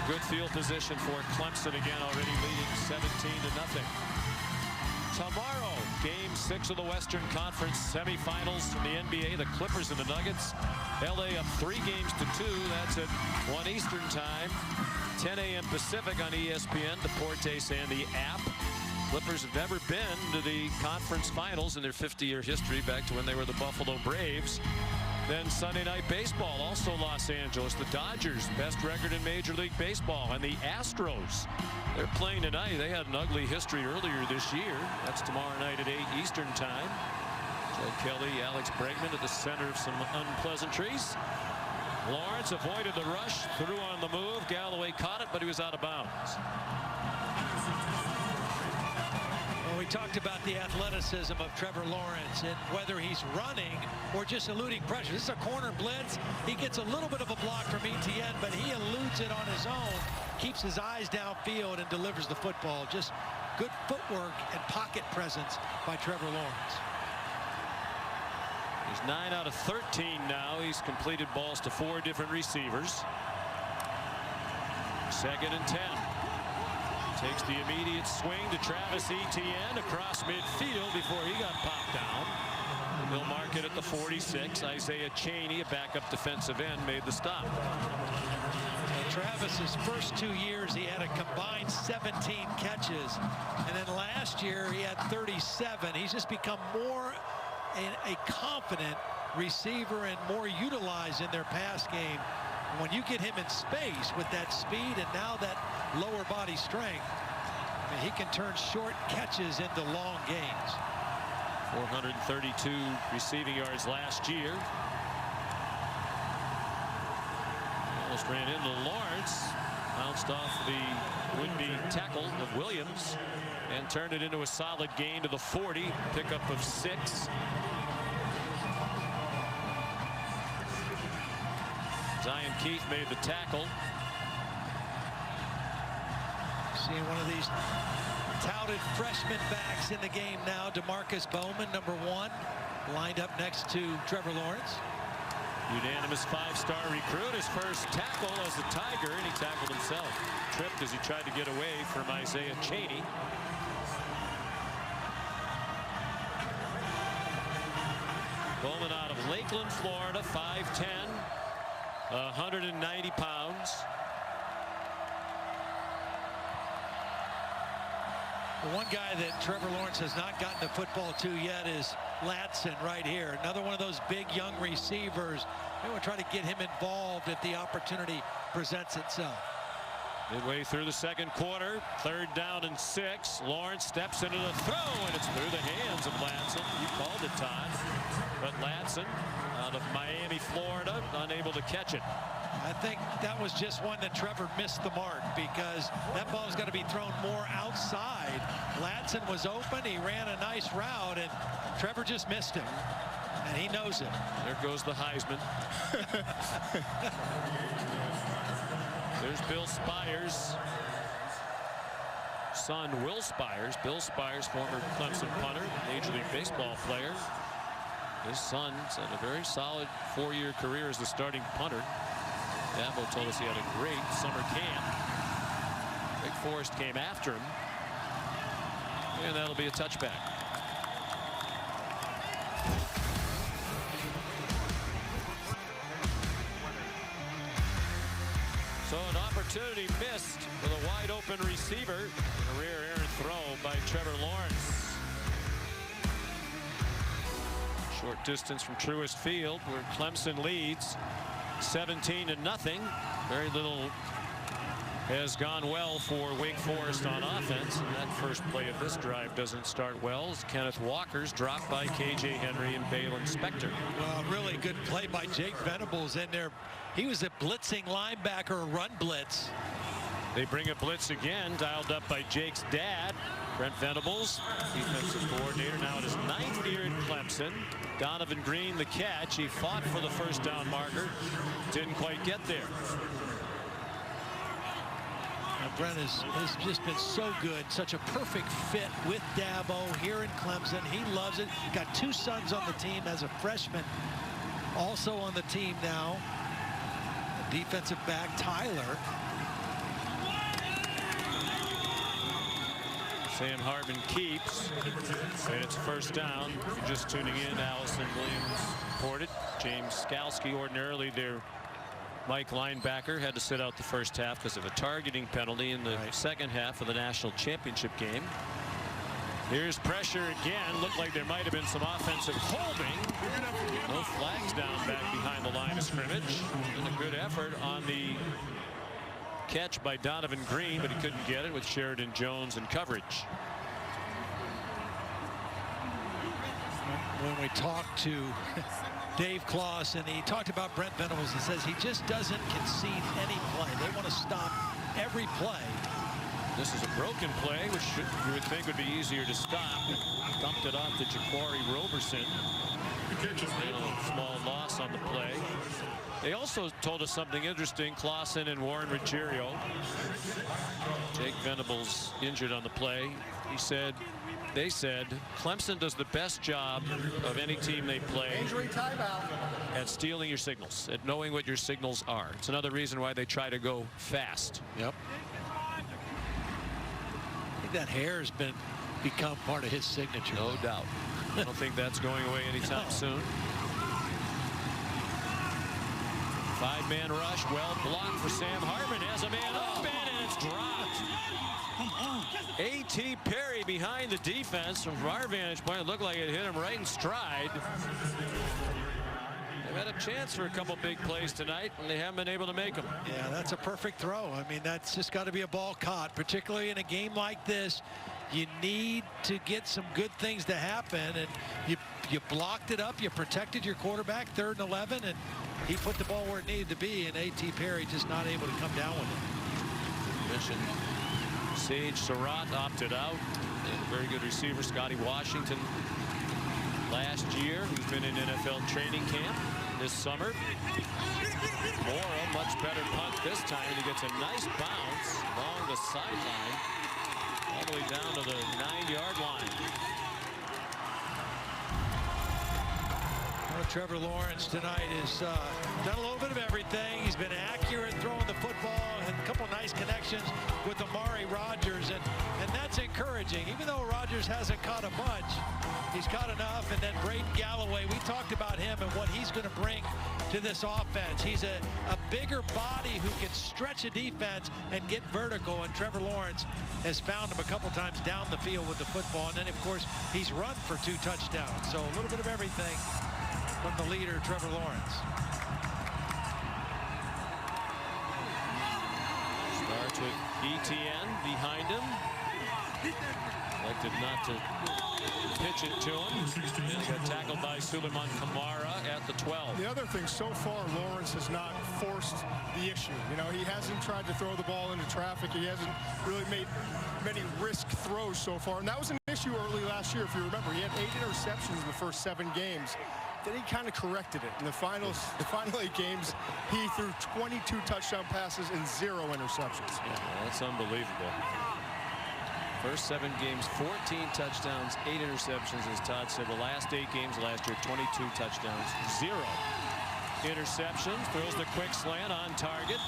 A good field position for Clemson again, already leading 17-0. Tomorrow, Game 6 of the Western Conference semifinals from the NBA. The Clippers and the Nuggets. LA up 3 games to 2. That's at 1 Eastern time. 10 a.m. Pacific on ESPN, Deportes and the app. Clippers have never been to the conference finals in their 50-year history, back to when they were the Buffalo Braves. Then Sunday Night Baseball, also Los Angeles. The Dodgers, best record in Major League Baseball. And the Astros, they're playing tonight. They had an ugly history earlier this year. That's tomorrow night at 8 Eastern time. Joe Kelly, Alex Bregman at the center of some unpleasantries. Lawrence avoided the rush, threw on the move. Galloway caught it, but he was out of bounds. Well, we talked about the athleticism of Trevor Lawrence and whether he's running or just eluding pressure. This is a corner blitz. He gets a little bit of a block from Etienne, but he eludes it on his own, keeps his eyes downfield, and delivers the football. Just good footwork and pocket presence by Trevor Lawrence. He's 9 out of 13 now. He's completed balls to 4 different receivers. 2nd and 10. Takes the immediate swing to Travis Etienne across midfield before he got popped down. They'll mark it at the 46. Isaiah Cheney, a backup defensive end, made the stop. Travis's first 2 years, he had a combined 17 catches. And then last year, he had 37. He's just become more a confident receiver and more utilized in their pass game. When you get him in space with that speed and now that lower body strength, I mean, he can turn short catches into long gains. 432 receiving yards last year. Almost ran into Lawrence. Bounced off the would-be tackle of Williams and turned it into a solid gain to the 40. Pickup of 6. Zion Keith made the tackle. Seeing one of these touted freshman backs in the game now. DeMarcus Bowman, number 1, lined up next to Trevor Lawrence. Unanimous 5-star recruit. His first tackle as a Tiger, and he tackled himself. Tripped as he tried to get away from Isaiah Cheney. Bowman out of Lakeland, Florida, 5'10", 190 pounds. The one guy that Trevor Lawrence has not gotten the football to yet is Latson right here. Another one of those big young receivers. They will try to get him involved if the opportunity presents itself. Midway through the second quarter, 3rd down and 6. Lawrence steps into the throw, and it's through the hands of Latson. You called it, Todd. But Latson, out of Miami, Florida, unable to catch it. I think that was just one that Trevor missed the mark, because that ball's got to be thrown more outside. Latson was open. He ran a nice route, and Trevor just missed him. And he knows it. There goes the Heisman. There's Bill Spires' son, Will Spires. Bill Spires, former Clemson punter, Major League Baseball player. His son's had a very solid 4-year career as the starting punter. Dabo told us he had a great summer camp. Wake Forest came after him. And that'll be a touchback. So an opportunity missed with a wide open receiver. A rare errant throw by Trevor Lawrence. Short distance from Truist Field, where Clemson leads 17-0. Very little has gone well for Wake Forest on offense. And that first play of this drive doesn't start well, as Kenneth Walker's dropped by K.J. Henry and Balin Spector. Well, really good play by Jake Venables in there. He was a blitzing linebacker, a run blitz. They bring a blitz again, dialed up by Jake's dad, Brent Venables, defensive coordinator, now at his 9th year in Clemson. Donovan Green, the catch. He fought for the first down marker, didn't quite get there. Brent has just been so good, such a perfect fit with Dabo here in Clemson. He loves it. Got 2 sons on the team as a freshman, also on the team now. Defensive back Tyler. Sam Hartman keeps, and it's first down. If you're just tuning in, Allison Williams reported. James Skalski, ordinarily their Mike linebacker, had to sit out the first half because of a targeting penalty in the second half of the national championship game. Here's pressure again. Looked like there might have been some offensive holding. No flags down back behind the line of scrimmage. And a good effort on the catch by Donovan Green, but he couldn't get it with Sheridan Jones in coverage. When we talked to Dave Clawson, he talked about Brent Venables. He says he just doesn't concede any play. They want to stop every play. This is a broken play, which you would think would be easier to stop. Dumped it off to Ja'Cory Roberson. A small loss on the play. They also told us something interesting, Clawson and Warren Ruggiero. Jake Venables injured on the play. They said Clemson does the best job of any team they play Injury timeout. at stealing your signals, at knowing what your signals are. It's another reason why they try to go fast. Yep. I think that hair has become part of his signature. No doubt. I don't think that's going away anytime soon. 5-man rush, well blocked for Sam Hartman. Has a man open, and it's dropped. A.T. Perry behind the defense. From our vantage point, it looked like it hit him right in stride. They've had a chance for a couple big plays tonight, and they haven't been able to make them. Yeah, that's a perfect throw. I mean, that's just got to be a ball caught, particularly in a game like this. You need to get some good things to happen, and you blocked it up. You protected your quarterback, 3rd and 11, and he put the ball where it needed to be, and A.T. Perry just not able to come down with it. Mentioned Sage Surratt opted out. And a very good receiver, Scotty Washington, last year, who's been in NFL training camp this summer. Mora, much better punt this time, and he gets a nice bounce along the sideline, all the way down to the 9-yard line. Trevor Lawrence tonight has done a little bit of everything. He's been accurate throwing the football, and a couple nice connections with Amari Rodgers, and that's encouraging. Even though Rodgers hasn't caught a bunch, he's caught enough. And then Braden Galloway, we talked about him and what he's going to bring to this offense. He's a bigger body who can stretch a defense and get vertical, and Trevor Lawrence has found him a couple times down the field with the football. And then, of course, he's run for 2 touchdowns. So a little bit of everything from the leader, Trevor Lawrence. Starts with Etienne behind him. Elected not to pitch it to him. And got tackled by Suleiman Kamara at the 12. The other thing, so far, Lawrence has not forced the issue. You know, he hasn't tried to throw the ball into traffic. He hasn't really made many risk throws so far. And that was an issue early last year, if you remember. He had 8 interceptions in the first 7 games. Then he kind of corrected it. In the final 8 games, he threw 22 touchdown passes and 0 interceptions. Yeah, that's unbelievable. First 7 games, 14 touchdowns, 8 interceptions, as Todd said. The last 8 games last year, 22 touchdowns, 0 interceptions. Throws the quick slant on target.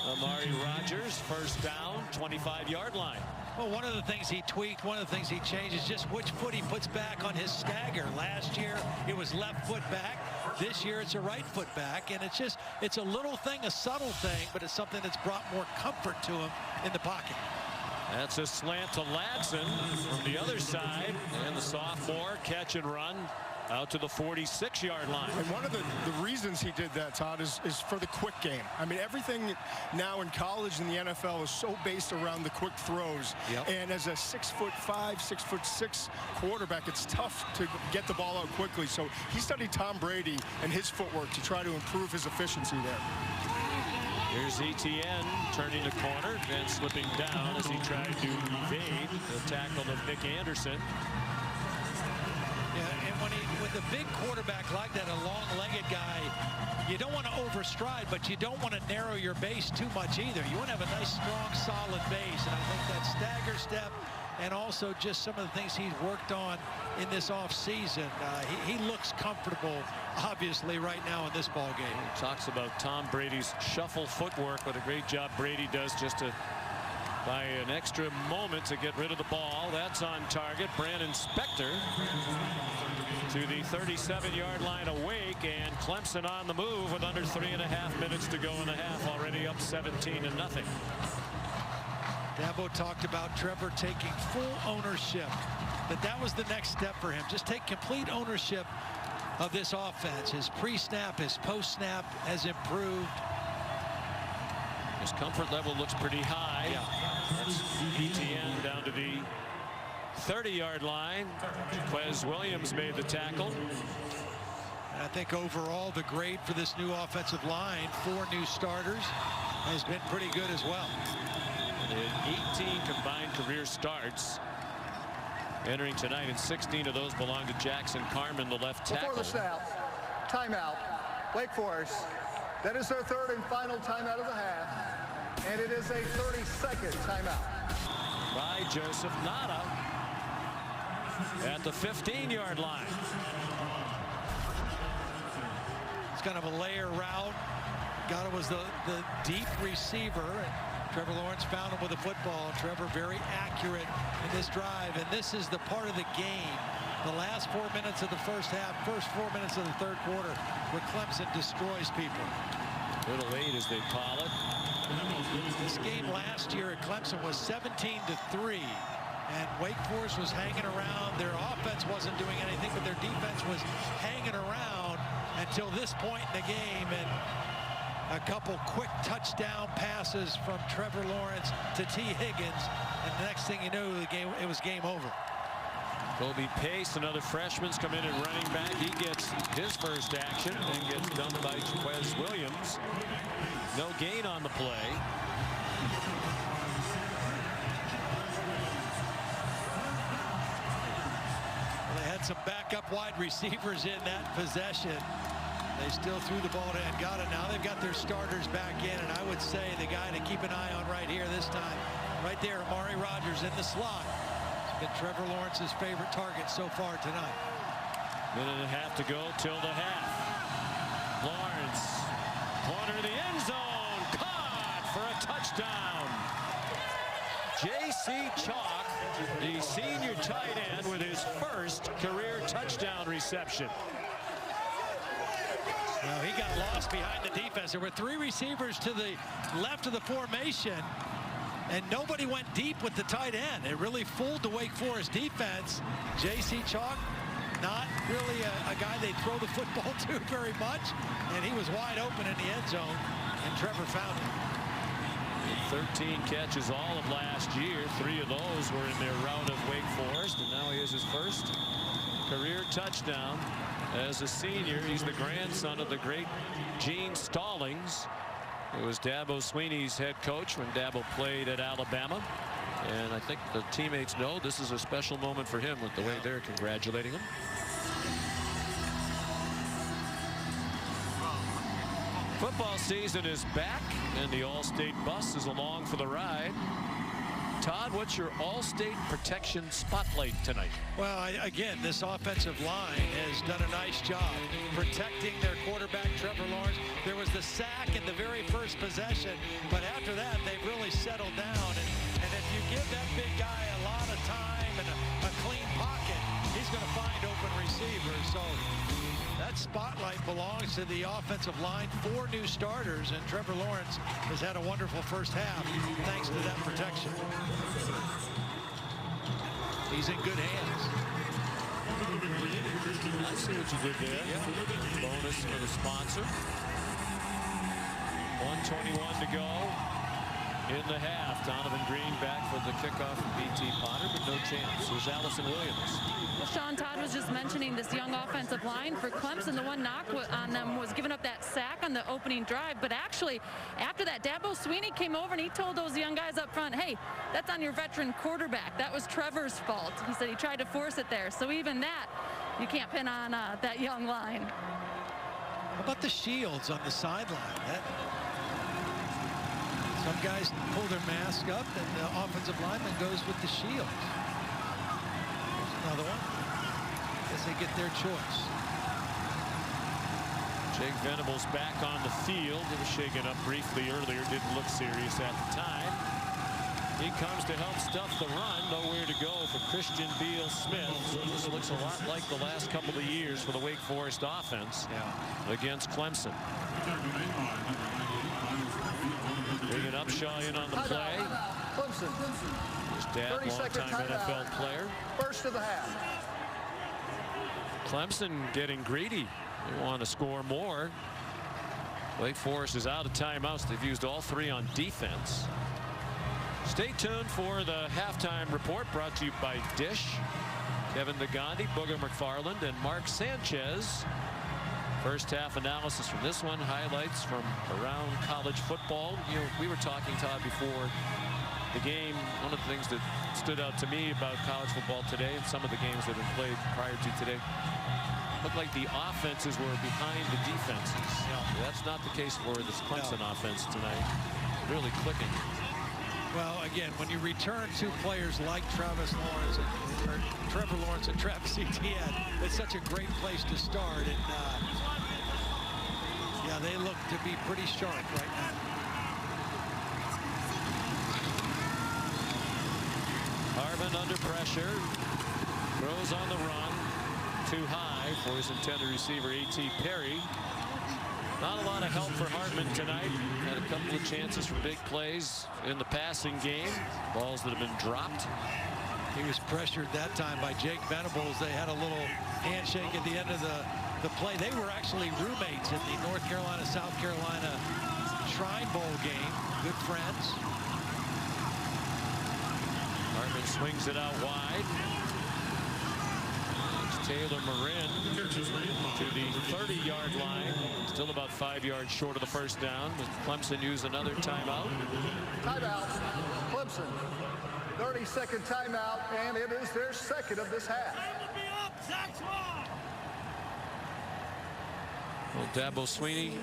Amari Rodgers, first down, 25-yard line. Well, one of the things he tweaked, one of the things he changed is just which foot he puts back on his stagger. Last year, it was left foot back. This year, it's a right foot back. And it's a little thing, a subtle thing, but it's something that's brought more comfort to him in the pocket. That's a slant to Ladson from the other side. And the sophomore catch and run out to the 46-yard line. And one of the reasons he did that, Todd, is for the quick game. I mean, everything now in college and the NFL is so based around the quick throws. Yep. And as a 6'5", 6'6" quarterback, it's tough to get the ball out quickly. So he studied Tom Brady and his footwork to try to improve his efficiency there. Here's Etienne turning the corner and slipping down as he tried to evade the tackle of Nick Anderson. Yeah, and when the big quarterback like that, a long-legged guy, you don't want to overstride, but you don't want to narrow your base too much either. You want to have a nice, strong, solid base, and I think that stagger step and also just some of the things he's worked on in this offseason. He looks comfortable, obviously, right now in this ball game. He talks about Tom Brady's shuffle footwork, what a great job Brady does just to by an extra moment to get rid of the ball. That's on target. Brandon Spector to the 37-yard line of Wake, and Clemson on the move with under 3.5 minutes to go in the half, already up 17-0. Dabo talked about Trevor taking full ownership, that was the next step for him. Just take complete ownership of this offense. His pre-snap, his post-snap has improved. His comfort level looks pretty high. Yeah. That's Etienne down to the 30-yard line. Quez Williams made the tackle. And I think overall the grade for this new offensive line, 4 new starters, has been pretty good as well. And 18 combined career starts entering tonight, and 16 of those belong to Jackson Carman, the left tackle. Before the snap, timeout. Wake Forest. That is their third and final timeout of the half, and it is a 30-second timeout. By Joseph Nada at the 15-yard line. It's kind of a layer route. Gata was the deep receiver. Trevor Lawrence found him with a football. Trevor very accurate in this drive, and this is the part of the game, the last 4 minutes of the first half, first 4 minutes of the third quarter, where Clemson destroys people. Little late, as they call it. This game last year at Clemson was 17-3, and Wake Forest was hanging around. Their offense wasn't doing anything, but their defense was hanging around until this point in the game, and a couple quick touchdown passes from Trevor Lawrence to T. Higgins, and the next thing you knew, it was game over. Kobe Pace, another freshman's come in at running back. He gets his first action and gets done by Quez Williams. No gain on the play. Well, they had some backup wide receivers in that possession. They still threw the ball to Ngata. Now they've got their starters back in, and I would say the guy to keep an eye on right here this time, right there, Amari Rodgers in the slot. It's been Trevor Lawrence's favorite target so far tonight. Minute and a half to go till the half. Lawrence, corner of the end zone, caught for a touchdown. J.C. Chalk, the senior tight end, with his first career touchdown reception. Well, he got lost behind the defense. There were 3 receivers to the left of the formation, and nobody went deep with the tight end. It really fooled the Wake Forest defense. J.C. Chalk, not really a guy they throw the football to very much, and he was wide open in the end zone, and Trevor found him. 13 catches all of last year. 3 of those were in their rout of Wake Forest, and now he has his first career touchdown. As a senior, he's the grandson of the great Gene Stallings, who was Dabo Sweeney's head coach when Dabo played at Alabama. And I think the teammates know this is a special moment for him with the way they're congratulating him. Football season is back, and the All-State bus is along for the ride. Todd, what's your All-State protection spotlight tonight? Well, again, this offensive line has done a nice job protecting their quarterback, Trevor Lawrence. There was the sack in the very first possession, but after that, they've really settled down. And if you give that big guy a lot of time and a clean pocket, he's going to find open receivers. So that spotlight belongs to the offensive line. 4 new starters, and Trevor Lawrence has had a wonderful first half thanks to that protection. He's in good hands. I see what you did there. Yeah. Bonus for the sponsor. 1:21 to go in the half. Donovan Green back for the kickoff from B.T. Potter, but no chance. There's Allison Williams. Sean, Todd was just mentioning this young offensive line for Clemson. The one knock on them was giving up that sack on the opening drive. But actually, after that, Dabo Sweeney came over and he told those young guys up front, hey, that's on your veteran quarterback. That was Trevor's fault. He said he tried to force it there. So even that you can't pin on that young line. How about the shields on the sideline? Some guys pull their mask up, and the offensive lineman goes with the shield. There's another one. Guess they get their choice. Jake Venables back on the field. He was shaken up briefly earlier. Didn't look serious at the time. He comes to help stuff the run. Nowhere to go for Christian Beal-Smith. So this looks a lot like the last couple of years for the Wake Forest offense against Clemson. Bringing Upshaw in on the play. Clemson. His dad, longtime NFL player. First of the half. Clemson getting greedy. They want to score more. Wake Forest is out of timeouts. They've used all 3 on defense. Stay tuned for the halftime report brought to you by Dish. Kevin Nagandi, Booger McFarland, and Mark Sanchez. First half analysis from this one. Highlights from around college football. You know, we were talking, Todd, before the game. One of the things that stood out to me about college football today and some of the games that have been played prior to today looked like the offenses were behind the defenses. That's not the case for this Clemson offense tonight. Really clicking. Well, again, when you return 2 players like Trevor Lawrence and Travis Etienne, it's such a great place to start. And yeah, they look to be pretty sharp right now. Harvin under pressure, throws on the run, too high for his intended receiver A.T. Perry. Not a lot of help for Hartman tonight. Had a couple of chances for big plays in the passing game. Balls that have been dropped. He was pressured that time by Jake Venables. They had a little handshake at the end of the play. They were actually roommates in the North Carolina-South Carolina Shrine Bowl game. Good friends. Hartman swings it out wide. Taylor Marin to the 30-yard line. Still about 5 yards short of the first down. Clemson use another timeout. Timeout. Clemson. 30-second timeout, and it is their second of this half. Well, Dabo Swinney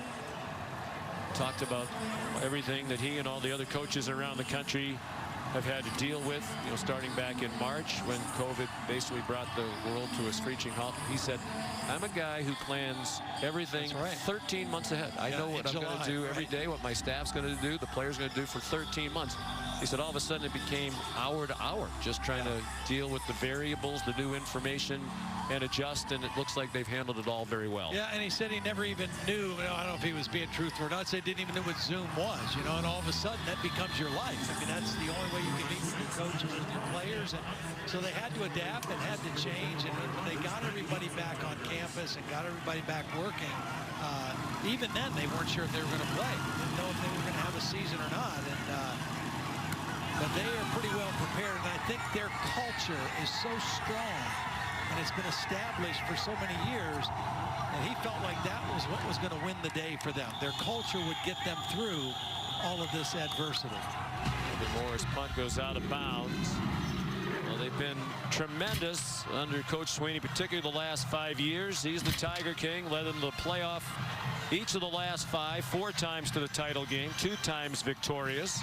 talked about everything that he and all the other coaches around the country have had to deal with, you know, starting back in March when COVID basically brought the world to a screeching halt. He said, I'm a guy who plans everything 13 months ahead. I know what I'm going to do every day, what my staff's going to do, the players going to do for 13 months. He said all of a sudden it became hour to hour, just trying to deal with the variables, the new information, and adjust, and it looks like they've handled it all very well. Yeah, and he said he never even knew, I don't know if he was being truthful or not, said he didn't even know what Zoom was, you know, and all of a sudden that becomes your life. I mean, that's the only way you can meet with your coaches and your players, and so they had to adapt and had to change, and when they got everybody back on campus and got everybody back working, even then they weren't sure if they were going to play. They didn't know if they were going to have a season or not, but they are pretty well prepared, and I think their culture is so strong and it's been established for so many years, and he felt like that was what was going to win the day for them. Their culture would get them through all of this adversity. The Morris punt goes out of bounds. Well, they've been tremendous under Coach Swinney, particularly the last 5 years. He's the Tiger King, led them to the playoff each of the last 5, 4 times to the title game, 2 times victorious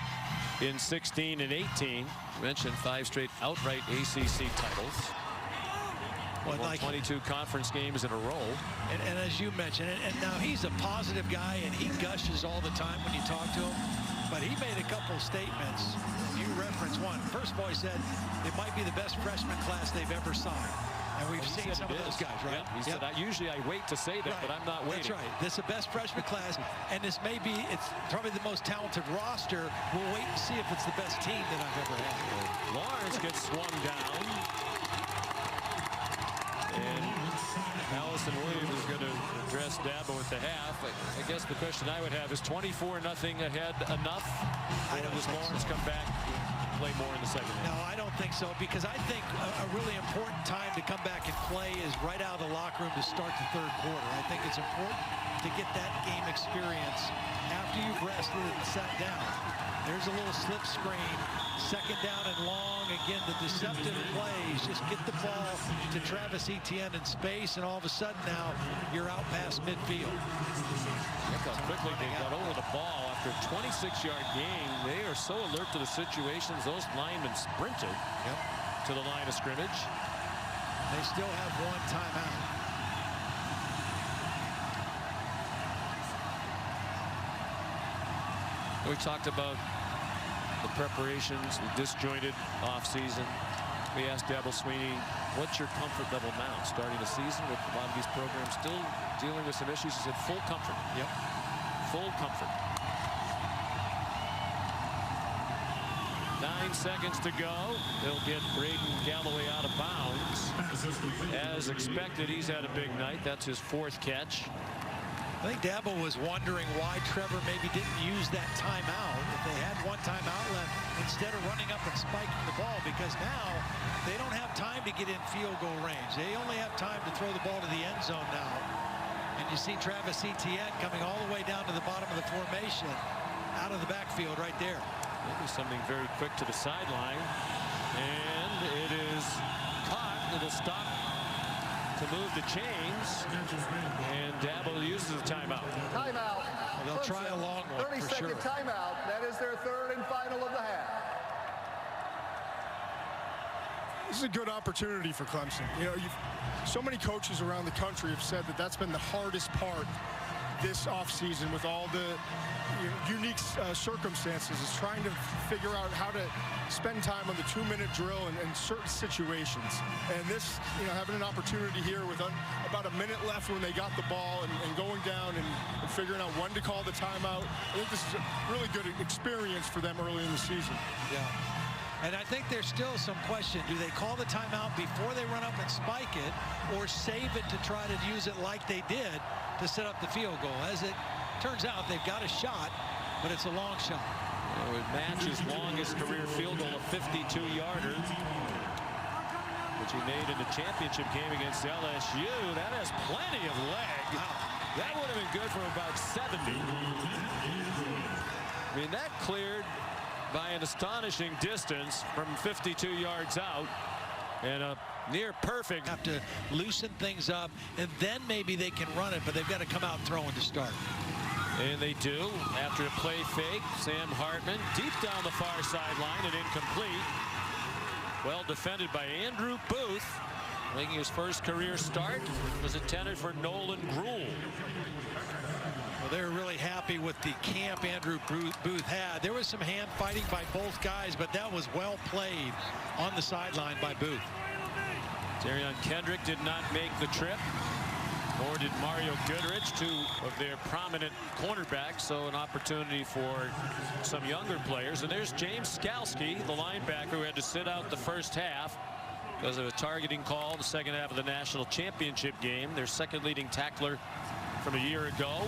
in 16 and 18. Mentioned 5 straight outright ACC titles. Won 22 conference games in a row. And as you mentioned, and now he's a positive guy, and he gushes all the time when you talk to him. But he made a couple statements. You reference one. First of all, he said it might be the best freshman class they've ever signed. And we've seen some of those guys, right? He said, usually I wait to say that, but I'm not waiting. That's right. This is the best freshman class, and this may be, it's probably the most talented roster. We'll wait and see if it's the best team that I've ever had. Lawrence gets swung down. And Allison Williams is going to address Dabo at the half. I guess the question I would have is 24-0 ahead enough? Or does Lawrence come back and play more in the second half? No, I don't think so, because I think a really important time to come back and play is right out of the locker room to start the third quarter. I think it's important to get that game experience after you've rested and sat down. There's a little slip screen, second down and long. Again, the deceptive plays, just get the ball ball to Travis Etienne in space, and all of a sudden now you're out past midfield. Look how quickly they got over the ball after a 26-yard gain. They are so alert to the situations. Those linemen sprinted to the line of scrimmage. They still have one timeout. We talked about the preparations, the disjointed offseason. We asked Dabo Sweeney, what's your comfort level now? Starting the season with a lot of these programs still dealing with some issues. He said full comfort. Yep. Full comfort. 9 seconds to go. They'll get Braden Galloway out of bounds. As expected, he's had a big night. That's his 4th catch. I think Dabo was wondering why Trevor maybe didn't use that timeout. If they had one timeout left, instead of running up and spiking the ball, because now they don't have time to get in field goal range. They only have time to throw the ball to the end zone now. And you see Travis Etienne coming all the way down to the bottom of the formation, out of the backfield right there. Maybe something very quick to the sideline. And it is caught. It'll stop to move the chains, and Dabo uses a timeout. Timeout. Well, they'll try a long one. 30-second timeout. That is their 3rd and final of the half. This is a good opportunity for Clemson. You know, so many coaches around the country have said that that's been the hardest part this offseason with all the unique circumstances, is trying to figure out how to spend time on the 2-minute drill in certain situations. And this, having an opportunity here with about a minute left when they got the ball and going down and figuring out when to call the timeout. I think this is a really good experience for them early in the season. Yeah. And I think there's still some question. Do they call the timeout before they run up and spike it, or save it to try to use it like they did to set up the field goal? As it turns out, they've got a shot, but it's a long shot. It would match his longest career field goal, a 52-yarder, which he made in the championship game against LSU. That has plenty of leg. Wow. That would have been good from about 70. I mean, that cleared by an astonishing distance from 52 yards out, and a near perfect. Have to loosen things up, and then maybe they can run it, but they've got to come out throwing to start. And they do. After a play fake, Sam Hartman deep down the far sideline and incomplete. Well defended by Andrew Booth, making his first career start. Was intended for Nolan Gruel. Well, they were really happy with the camp Andrew Booth had. There was some hand fighting by both guys, but that was well played on the sideline by Booth. Darion Kendrick did not make the trip, nor did Mario Goodrich, 2 of their prominent cornerbacks, so an opportunity for some younger players. And there's James Skalski, the linebacker, who had to sit out the first half because of a targeting call in the second half of the national championship game. Their second leading tackler from a year ago,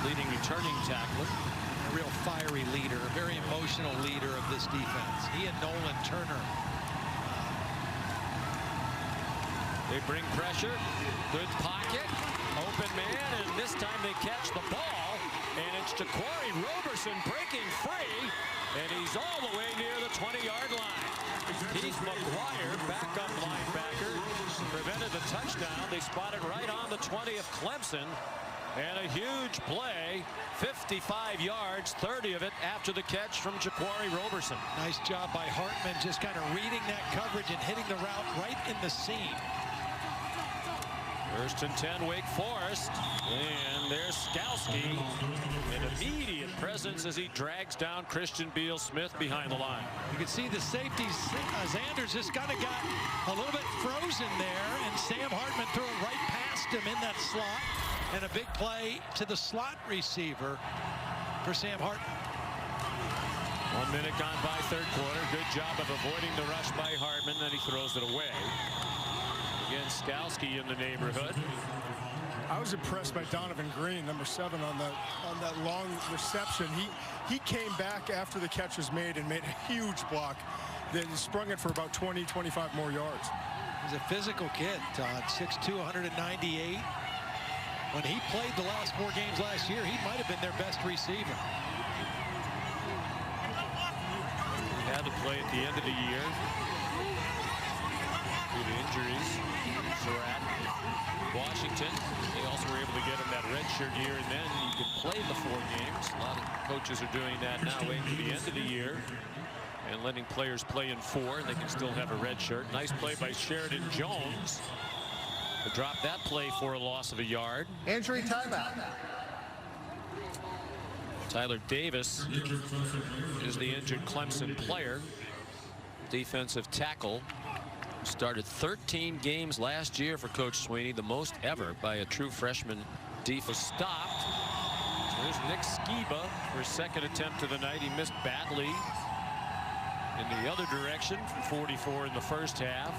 the leading returning tackler. A real fiery leader, a very emotional leader of this defense. He and Nolan Turner. They bring pressure, good pocket, open man, and this time they catch the ball, and it's Jaquari Roberson breaking free, and he's all the way near the 20-yard line. Keith McGuire, backup linebacker, prevented the touchdown. They spotted right on the 20 of Clemson, and a huge play, 55 yards, 30 of it after the catch from Jaquari Roberson. Nice job by Hartman, just kind of reading that coverage and hitting the route right in the seam. First and 10, Wake Forest, and there's Skalski, an immediate presence as he drags down Christian Beal-Smith behind the line. You can see the safeties. Zanders just kind of got a little bit frozen there, and Sam Hartman threw it right past him in that slot, and a big play to the slot receiver for Sam Hartman. 1 minute gone by, third quarter. Good job of avoiding the rush by Hartman, then he throws it away. Again, Skalski in the neighborhood. I was impressed by Donovan Green, number 7, on that long reception. He came back after the catch was made and made a huge block that sprung it for about 20, 25 more yards. He's a physical kid, Todd. 6'2", 198. When he played the last 4 games last year, he might have been their best receiver. He had to play at the end of the year due to injuries. Surratt, Washington. They also were able to get him that redshirt year, and then he could play the 4 games. A lot of coaches are doing that now, waiting to the end of the year and letting players play in 4, and they can still have a red shirt. Nice play by Sheridan Jones to drop that play for a loss of a yard. Injury timeout. Tyler Davis is the injured Clemson player. Defensive tackle. Started 13 games last year for Coach Sweeney, the most ever by a true freshman. Was stopped. So there's Nick Skiba for his second attempt of the night. He missed badly in the other direction from 44 in the first half.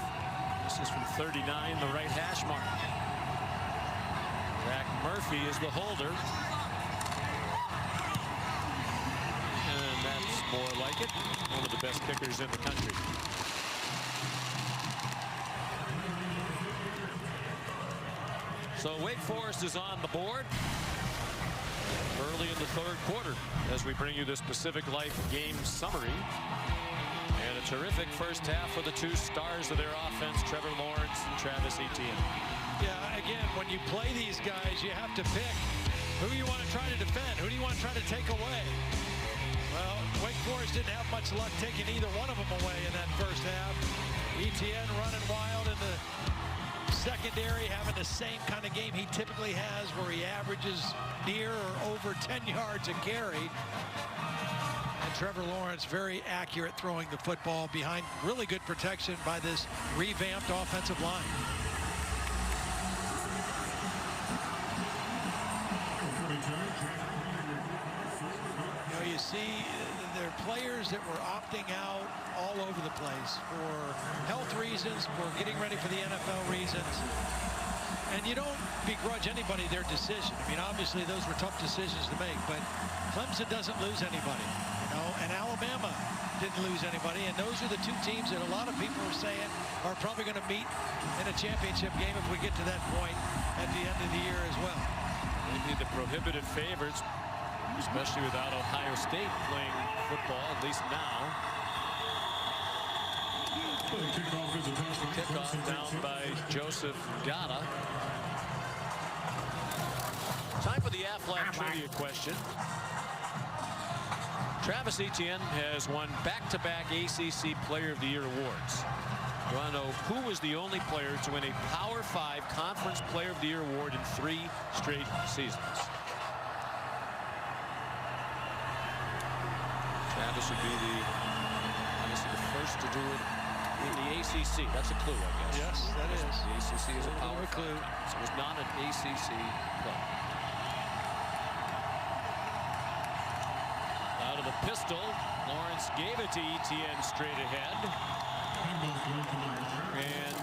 This is from 39, the right hash mark. Zach Murphy is the holder. And that's more like it. One of the best kickers in the country. So Wake Forest is on the board early in the 3rd quarter as we bring you this Pacific Life game summary. And a terrific first half for the 2 stars of their offense, Trevor Lawrence and Travis Etienne. Yeah, again, when you play these guys, you have to pick who you want to try to defend, who do you want to try to take away. Well, Wake Forest didn't have much luck taking either one of them away in that first half. Etienne running wild in the secondary, having the same kind of game he typically has, where he averages near or over 10 yards a carry. And Trevor Lawrence very accurate throwing the football behind really good protection by this revamped offensive line. You know, you see there are players that were opting out all over the place for health reasons, for getting ready for the NFL reasons. And you don't begrudge anybody their decision. I mean, obviously those were tough decisions to make, but Clemson doesn't lose anybody, you know, and Alabama didn't lose anybody. And those are the 2 teams that a lot of people are saying are probably going to meet in a championship game if we get to that point at the end of the year as well. Maybe the prohibitive favorites, especially without Ohio State playing football, at least now. Kickoff down by Joseph Gata. Time for the Aflac trivia question. Travis Etienne has won back-to-back ACC Player of the Year awards. You want to know who was the only player to win a Power 5 Conference Player of the Year award in 3 straight seasons? Travis would be obviously the first to do it in the ACC. That's a clue, I guess. Yes, that is. The ACC is a Power 5. Clue. So it was not an ACC play. Out of the pistol, Lawrence gave it to Etienne straight ahead. And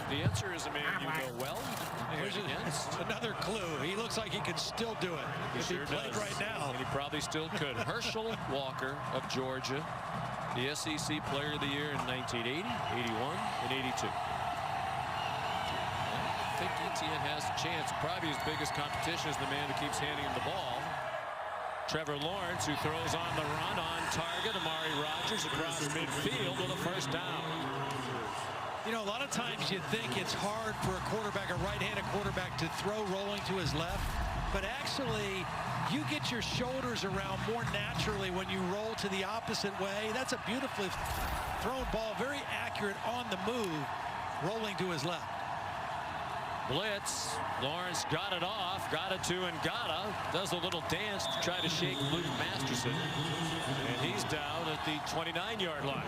the answer is a man you know well. Here's another clue. He looks like he could still do it if he played right now. And he probably still could. Herschel Walker of Georgia, the SEC Player of the Year in 1980, 81, and 82. I think Etienne has a chance. Probably his biggest competition is the man who keeps handing him the ball. Trevor Lawrence, who throws on the run, on target. Amari Rodgers across midfield with a first down. You know, a lot of times you think it's hard for a quarterback, a right-handed quarterback, to throw rolling to his left. But actually, you get your shoulders around more naturally when you roll to the opposite way. That's a beautifully thrown ball, very accurate on the move, rolling to his left. Blitz. Lawrence got it off, got it to Ngata. Does a little dance to try to shake Luke Masterson. And he's down at the 29-yard line.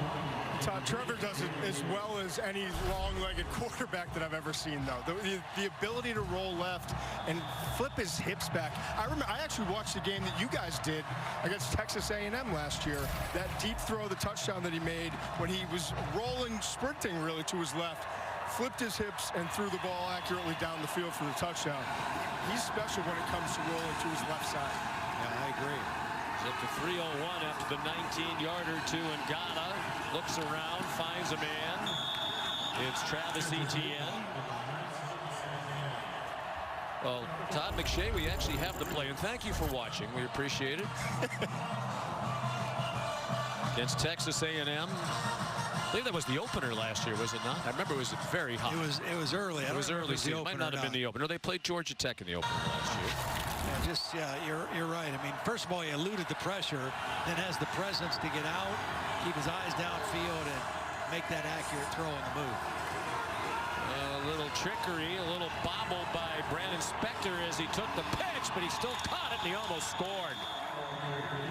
Todd, Trevor does it as well as any long-legged quarterback that I've ever seen, though. The ability to roll left and flip his hips back. I actually watched the game that you guys did against Texas A&M last year. That deep throw, the touchdown that he made when he was rolling, sprinting really to his left, flipped his hips and threw the ball accurately down the field for the touchdown. He's special when it comes to rolling to his left side. Yeah, I agree. He's up to 301 after the 19-yarder to Ngata. Looks around, finds a man. It's Travis Etienne. Well, Todd McShay, we actually have the play, and thank you for watching. We appreciate it. Against Texas A&M. I believe that was the opener last year, was it not? I remember it was very hot. It was early. It was early. It might not have been the opener. They played Georgia Tech in the opener last year. You're right. I mean, first of all, he eluded the pressure, then has the presence to get out, keep his eyes downfield, and make that accurate throw in the move. A little trickery, a little bobble by Brandon Spector as he took the pitch, but he still caught it and he almost scored.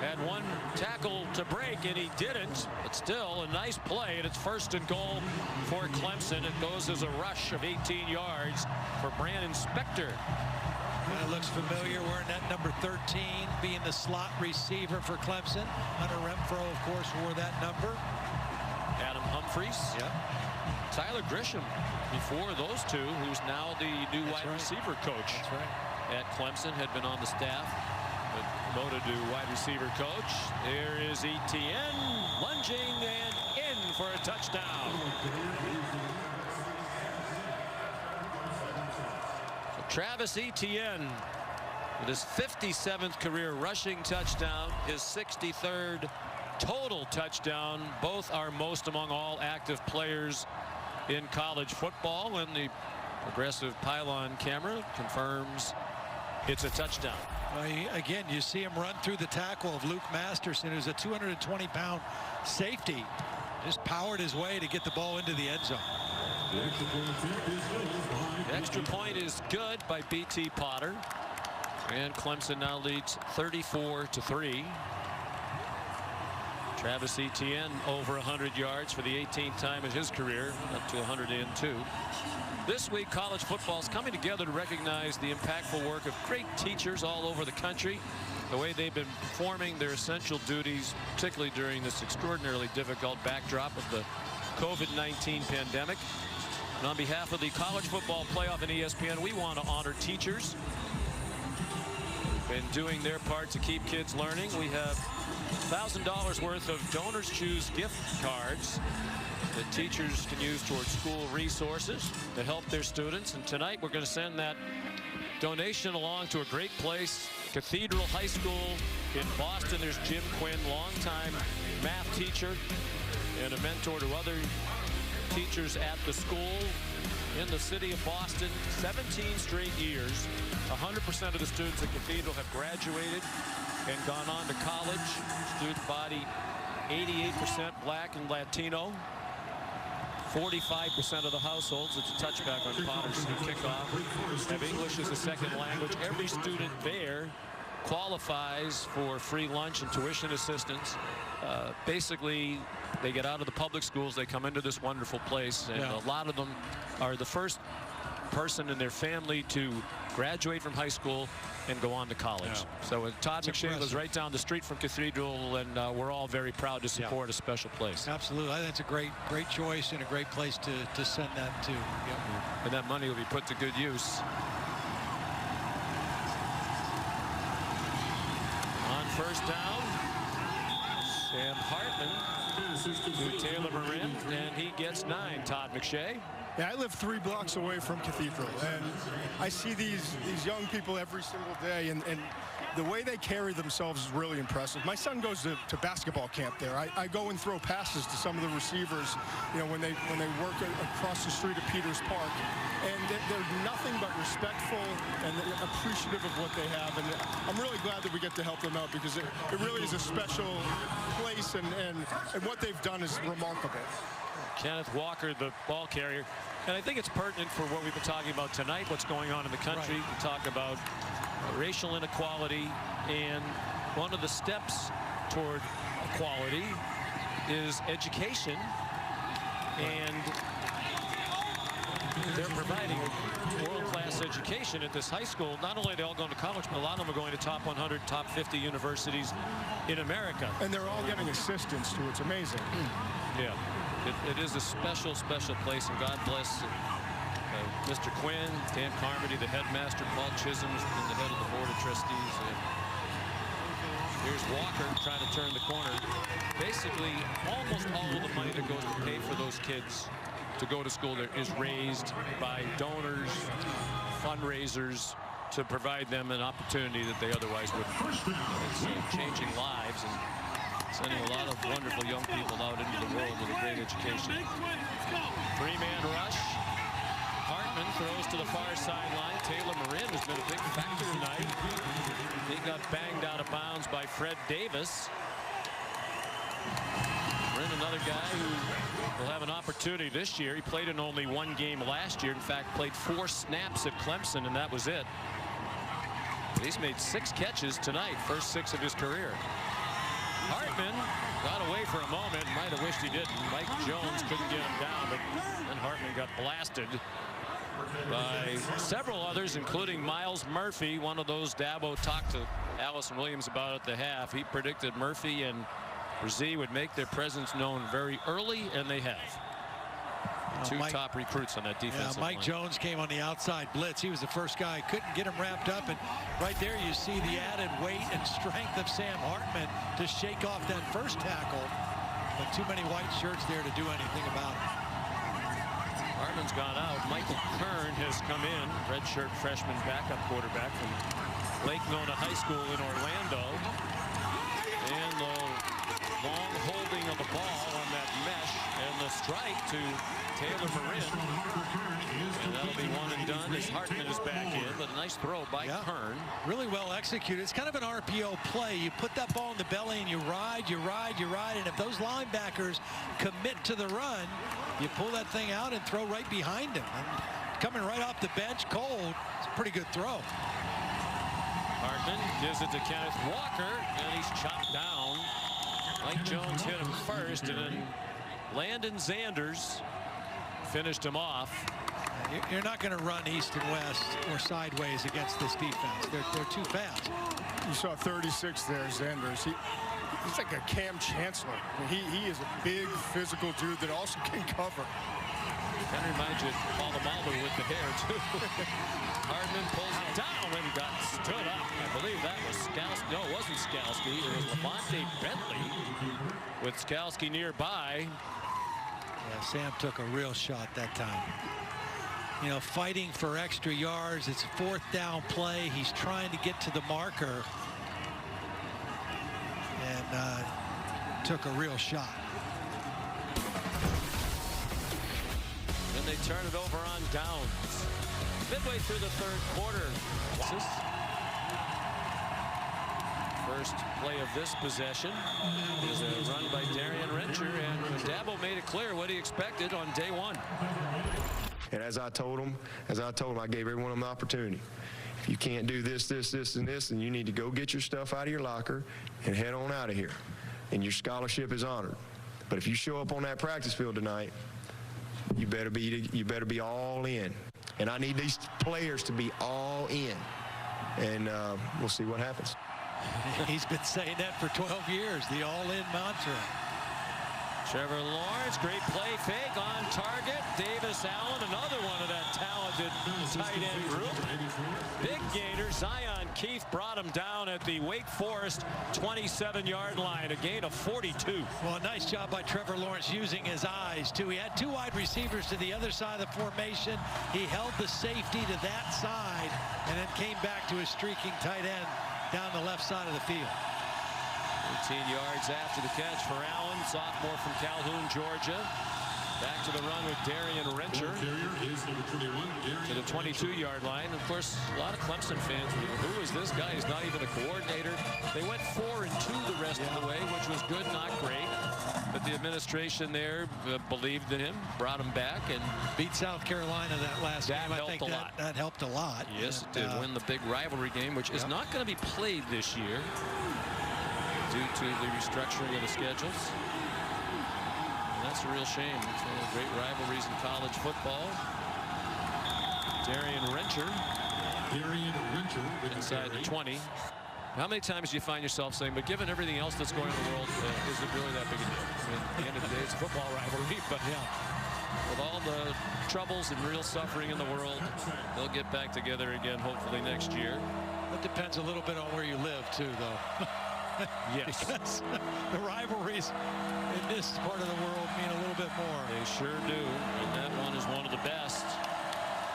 Had one tackle to break and he didn't, but still a nice play, and it's 1st and goal for Clemson. It goes as a rush of 18 yards for Brandon Spector. It looks familiar, wearing that number 13, being the slot receiver for Clemson. Hunter Renfro, of course, wore that number. Adam Humphries. Yep. Tyler Grisham before those two, who's now the new wide receiver coach at Clemson, had been on the staff, but promoted to wide receiver coach. There is Etienne lunging and in for a touchdown. So Travis Etienne with his 57th career rushing touchdown, his 63rd total touchdown. Both are most among all active players in college football, and the progressive pylon camera confirms it's a touchdown. Again, you see him run through the tackle of Luke Masterson, who's a 220-pound safety. Just powered his way to get the ball into the end zone. The extra point is good by B.T. Potter, and Clemson now leads 34-3. Travis Etienne over 100 yards for the 18th time in his career, up to 102. This week, college football is coming together to recognize the impactful work of great teachers all over the country, the way they've been performing their essential duties, particularly during this extraordinarily difficult backdrop of the COVID-19 pandemic. And on behalf of the College Football Playoff and ESPN, we want to honor teachers who've been doing their part to keep kids learning. We have $1,000 worth of Donors Choose gift cards that teachers can use towards school resources to help their students. And tonight we're going to send that donation along to a great place, Cathedral High School in Boston. There's Jim Quinn, longtime math teacher and a mentor to other teachers at the school in the city of Boston. 17 straight years. 100% of the students at Cathedral have graduated and gone on to college. Student body 88% black and Latino. 45% of the households, it's a touchback on Potter's kickoff, have English as a second language. Every student there qualifies for free lunch and tuition assistance. Basically, they get out of the public schools, they come into this wonderful place, and a lot of them are the first person in their family to graduate from high school and go on to college. So Todd McShay lives right down the street from Cathedral, and we're all very proud to support a special place. Absolutely. I think it's a great choice and a great place to send that to. And that money will be put to good use. On first down, Sam Hartman to Taylor Marin, and he gets 9. Todd McShay. Yeah, I live 3 blocks away from Cathedral, and I see these young people every single day, and the way they carry themselves is really impressive. My son goes to basketball camp there. I go and throw passes to some of the receivers, you know, when they work across the street at Peters Park, and they're nothing but respectful and appreciative of what they have, and I'm really glad that we get to help them out, because it really is a special place, and what they've done is remarkable. Kenneth Walker, the ball carrier. And I think it's pertinent for what we've been talking about tonight, what's going on in the country. We talk about racial inequality, and one of the steps toward equality is education. And they're providing world-class education at this high school. Not only are they all going to college, but a lot of them are going to top 100, top 50 universities in America. And they're all getting assistance, too. It's amazing. Yeah. It is a special, special place, and God bless Mr. Quinn, Dan Carmody, the headmaster, Paul Chisholm, and the head of the board of trustees. Here's Walker trying to turn the corner. Basically, almost all of the money that goes to pay for those kids to go to school there is raised by donors, fundraisers, to provide them an opportunity that they otherwise wouldn't. It's changing lives. And Sending a lot of wonderful young people out into the world with a great education. Three-man rush. Hartman throws to the far sideline. Taylor Marin has been a big factor tonight. He got banged out of bounds by Fred Davis. Marin, another guy who will have an opportunity this year. He played in only one game last year. In fact, played 4 snaps at Clemson, and that was it. But he's made 6 catches tonight, first 6 of his career. Hartman got away for a moment. Might have wished he didn't. Mike Jones couldn't get him down, but then Hartman got blasted by several others, including Myles Murphy, one of those Dabo talked to Allison Williams about at the half. He predicted Murphy and Brzee would make their presence known very early, and they have. Two top recruits on that defensive line. Mike Jones came on the outside blitz. He was the first guy. Couldn't get him wrapped up, and right there you see the added weight and strength of Sam Hartman to shake off that first tackle, but too many white shirts there to do anything about it. Hartman's gone out. Michael Kern has come in, redshirt freshman backup quarterback from Lake Nona High School in Orlando. And the long holding of the ball on that mesh, and the strike to Taylor Marin. And that'll be one and done as Hartman is back in, but a nice throw by Kern. Really well executed. It's kind of an RPO play. You put that ball in the belly and you ride, and if those linebackers commit to the run, you pull that thing out and throw right behind him. And coming right off the bench cold, it's a pretty good throw. Hartman gives it to Kenneth Walker, and he's chopped down. Mike Jones hit him first, and then Landon Zanders finished him off. You're not going to run east and west or sideways against this defense. They're too fast. You saw 36 there, Zanders. He's like a Cam Chancellor. I mean, he is a big physical dude that also can cover. Kind of reminds you of Polamalu with the hair, too. Hartman pulls it down and got stood up. I believe that was Skalski. No, it wasn't Skalski. It was Lavonte Bentley with Skalski nearby. Yeah, Sam took a real shot that time. You know, fighting for extra yards. It's a 4th down play. He's trying to get to the marker. And took a real shot. Then they turn it over on downs. Midway through the 3rd quarter. First play of this possession is a run by Darian Rencher, and Dabo made it clear what he expected on day 1. And as I told him, I gave everyone an opportunity. If you can't do this, and this, then you need to go get your stuff out of your locker and head on out of here. And your scholarship is honored. But if you show up on that practice field tonight, you better be all in. And I need these players to be all in. And we'll see what happens. He's been saying that for 12 years, the all-in mantra. Trevor Lawrence, great play fake on target. Davis Allen, another one of that talented tight end group. Big gainer. Zion Keith brought him down at the Wake Forest 27-yard line, a gain of 42. Well, nice job by Trevor Lawrence using his eyes, too. He had 2 wide receivers to the other side of the formation. He held the safety to that side and then came back to his streaking tight end down the left side of the field. 18 yards after the catch for Allen, sophomore from Calhoun, Georgia. Back to the run with Darian Rencher to the 22-yard line. Of course, a lot of Clemson fans, who is this guy? He's not even a coordinator. They went 4-2 the rest of the way, which was good, not great. But the administration there believed in him, brought him back, and beat South Carolina that last game. I think that helped a lot. Yes, it did. Win the big rivalry game, which is not going to be played this year due to the restructuring of the schedules. And that's a real shame. It's one of the great rivalries in college football. Darian Rencher inside the 20. How many times do you find yourself saying, but given everything else that's going on in the world, is it really that big a deal? I mean, at the end of the day, it's a football rivalry, but with all the troubles and real suffering in the world, they'll get back together again, hopefully next year. It depends a little bit on where you live, too, though. Yes. Because the rivalries in this part of the world mean a little bit more. They sure do. And that one is one of the best.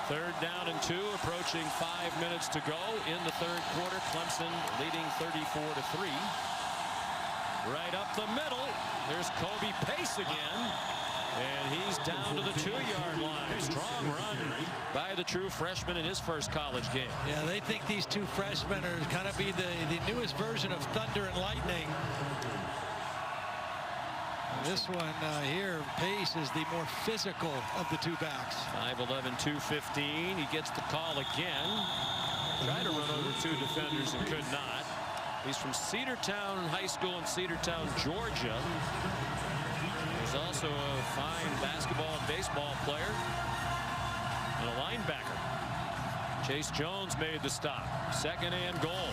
3rd down and 2, approaching 5 minutes to go in the 3rd quarter. Clemson leading 34-3. Right up the middle. There's Kobe Pace again. And he's down to the 2-yard line. Strong run by the true freshman in his first college game. Yeah, they think these two freshmen are kind of be the newest version of Thunder and Lightning. This one here, Pace is the more physical of the two backs. 5'11", 215. He gets the call again. Tried to run over two defenders and could not. He's from Cedartown High School in Cedartown, Georgia. He's also a fine basketball and baseball player and a linebacker. Chase Jones made the stop. 2nd and goal.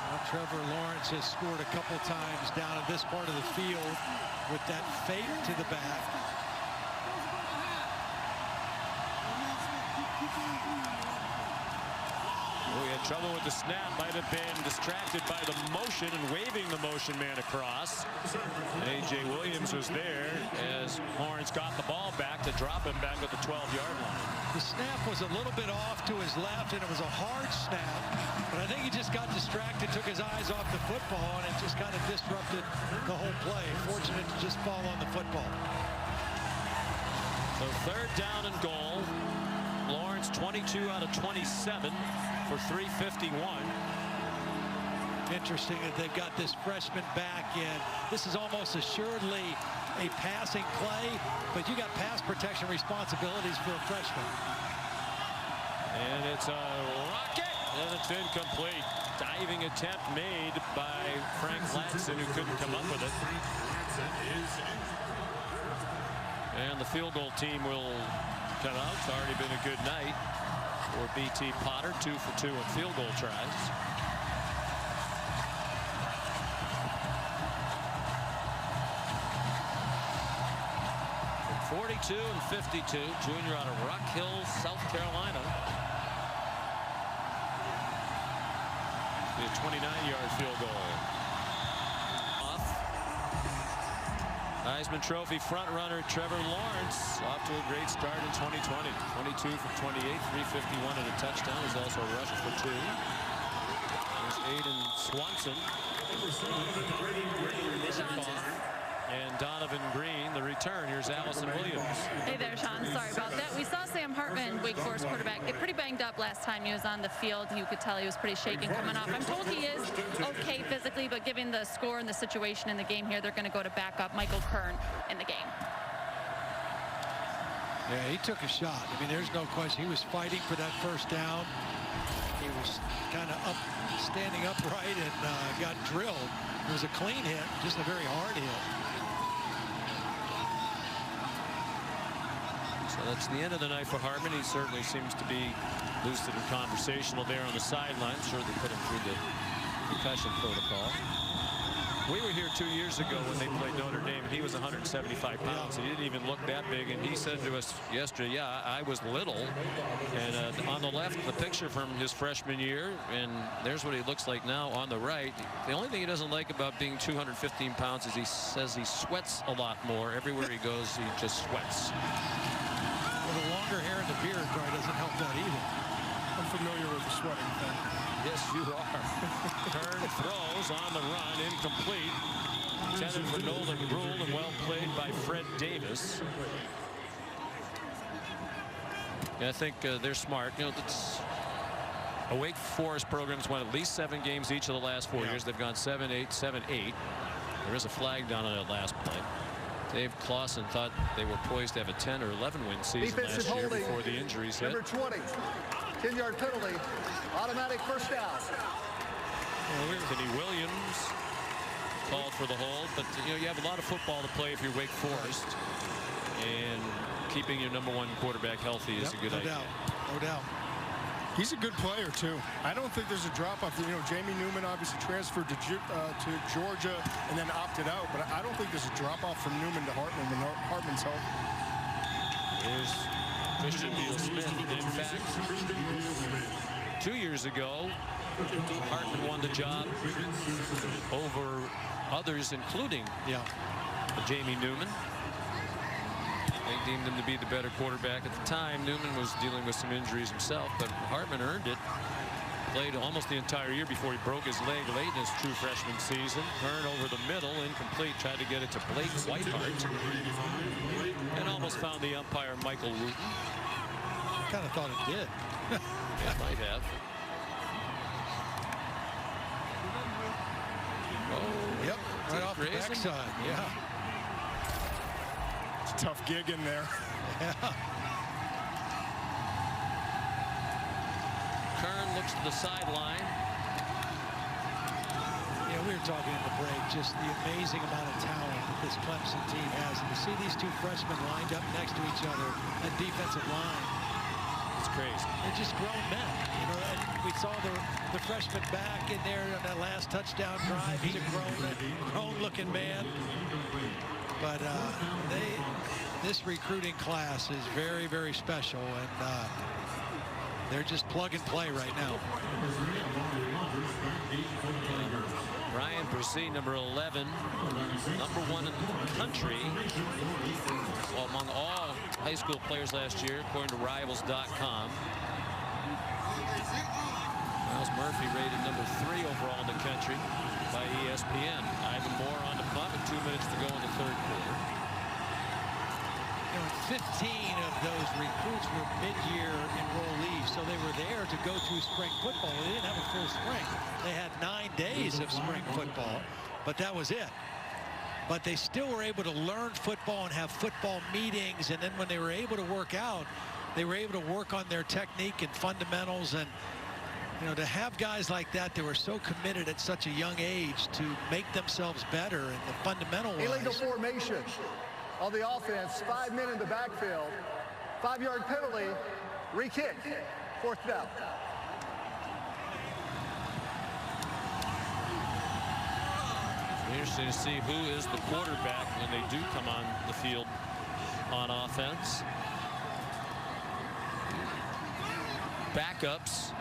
Well, Trevor Lawrence has scored a couple times down at this part of the field with that fake to the back. We had trouble with the snap. Might have been distracted by the motion and waving the motion man across. And A.J. Williams was there as Lawrence got the ball back to drop him back at the 12-yard line. The snap was a little bit off to his left, and it was a hard snap. But I think he just got distracted, took his eyes off the football, and it just kind of disrupted the whole play. Fortunate to just fall on the football. So 3rd down and goal. Lawrence 22 out of 27 for 351. Interesting that they've got this freshman back in. This is almost assuredly a passing play, but you got pass protection responsibilities for a freshman. And it's a rocket, and it's incomplete. Diving attempt made by Frank Latson, who couldn't come up with it. And the field goal team will come out. It's already been a good night for B.T. Potter, 2 for 2 in field goal tries. From 42 and 52, junior out of Rock Hill, South Carolina. A 29-yard field goal. Heisman Trophy front-runner Trevor Lawrence off to a great start in 2020. 22 for 28, 351 and a touchdown. He's also rushed for 2. There's Aiden Swanson. And Donovan Green, the return. Here's Allison Williams. Hey there, Sean. Sorry about that. We saw Sam Hartman, Wake Forest quarterback, get pretty banged up last time he was on the field. You could tell he was pretty shaken coming off. I'm told he is okay physically, but given the score and the situation in the game here, they're going to go to backup Michael Kern in the game. Yeah, he took a shot. I mean, there's no question. He was fighting for that first down. He was kind of standing upright and got drilled. It was a clean hit, just a very hard hit. So that's the end of the night for Hartman. He certainly seems to be lucid and conversational there on the sideline. Sure, they put him through the concussion protocol. We were here 2 years ago when they played Notre Dame, and he was 175 pounds. He didn't even look that big, and he said to us yesterday, yeah, I was little. And on the left, the picture from his freshman year, and there's what he looks like now on the right. The only thing he doesn't like about being 215 pounds is he says he sweats a lot more. Everywhere he goes, he just sweats. Well, the longer hair and the beard probably doesn't help that either. I'm familiar with the sweating thing. Yes, you are. Kern throws on the run, incomplete. Intended for Nolan Gould and well played by Fred Davis. Yeah, I think they're smart. You know, it's a Wake Forest program's won at least 7 games each of the last 4 years. They've gone 7-8, 7-8. There is a flag down on that last play. Dave Clawson thought they were poised to have a 10 or 11 win season Defensive last year holding. before the injuries hit. Number 20, 10-yard penalty, automatic first down. Anthony Williams called for the hold, but you know, you have a lot of football to play if you're Wake Forest, and keeping your #1 quarterback healthy is a good idea. No doubt. He's a good player, too. I don't think there's a drop-off. You know, Jamie Newman obviously transferred to Georgia and then opted out, but I don't think there's a drop-off from Newman to Hartman when Hartman's healthy. Here's Christian Beal-Smith. In fact, 2 years ago, Hartman won the job over others, including Jamie Newman. They deemed him to be the better quarterback at the time. Newman was dealing with some injuries himself, but Hartman earned it. Played almost the entire year before he broke his leg late in his true freshman season. Turn over the middle, incomplete. Tried to get it to Blake Whitehart. And almost found the umpire, Michael Wooten. Kind of thought it did. It might have. Oh, yep, right off the backside. Yeah. It's a tough gig in there. Yeah. Kern looks to the sideline. Yeah, we were talking in the break, just the amazing amount of talent that this Clemson team has. And to see these two freshmen lined up next to each other at defensive line, it's crazy. They're just grown men. You know, and we saw the freshman back in there on that last touchdown drive. He's a grown-looking man. But this recruiting class is very, very special, and they're just plug and play right now. Ryan Brzee, number 11, number 1 in the country, well, among all high school players last year, according to Rivals.com. Myles Murphy rated number 3 overall in the country by ESPN. Ivan Moore on the punt with 2 minutes to go in the third quarter. 15 of those recruits were mid-year enrollees, so they were there to go through spring football. They didn't have a full spring. They had 9 days of spring football, but that was it. But they still were able to learn football and have football meetings, and then when they were able to work out, they were able to work on their technique and fundamentals. And you know, to have guys like that were so committed at such a young age to make themselves better in the fundamental wise. Illegal formation on the offense, 5 men in the backfield, 5-yard penalty, re-kick, 4th down. Interesting to see who is the quarterback when they do come on the field on offense. Backups.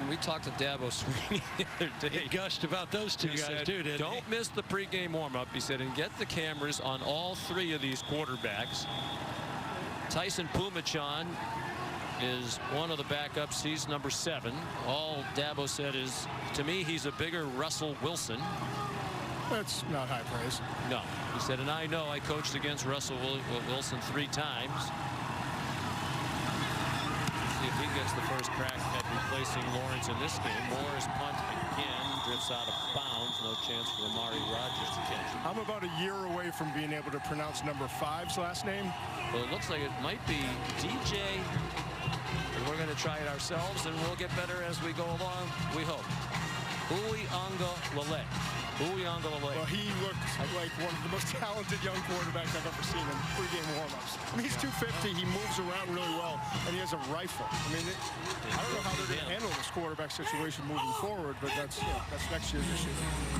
We talked to Dabo Sweeney the other day. He gushed about those two guys too, didn't he? Don't miss the pregame warm-up, he said, and get the cameras on all 3 of these quarterbacks. Tyson Pumachan is one of the backups. He's number 7. All Dabo said is, to me, he's a bigger Russell Wilson. That's not high praise. No. He said, and I know I coached against Russell Wilson 3 times. See if he gets the first crack at replacing Lawrence in this game. Moore's punt again drifts out of bounds. No chance for Amari Rodgers to catch it. I'm about a year away from being able to pronounce number 5's last name. Well, it looks like it might be DJ. And we're going to try it ourselves, and we'll get better as we go along, we hope. Uiagalelei. Well, he looked like one of the most talented young quarterbacks I've ever seen in pregame warm-ups. I mean, he's 250. He moves around really well, and he has a rifle. I mean, I don't know how they're going to handle this quarterback situation moving forward, but that's next year's issue.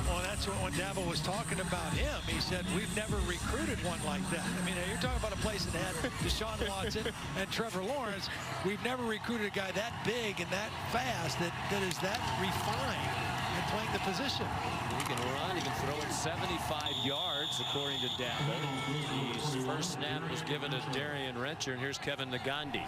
Well, that's what when Dabo was talking about him, he said, we've never recruited one like that. I mean, you're talking about a place that had Deshaun Watson and Trevor Lawrence. We've never recruited a guy that big and that fast that is that refined in playing the position. He can run, he can throw it 75 yards, according to Dabo. His first snap was given to Darian Rencher, and here's Kevin Nagandi.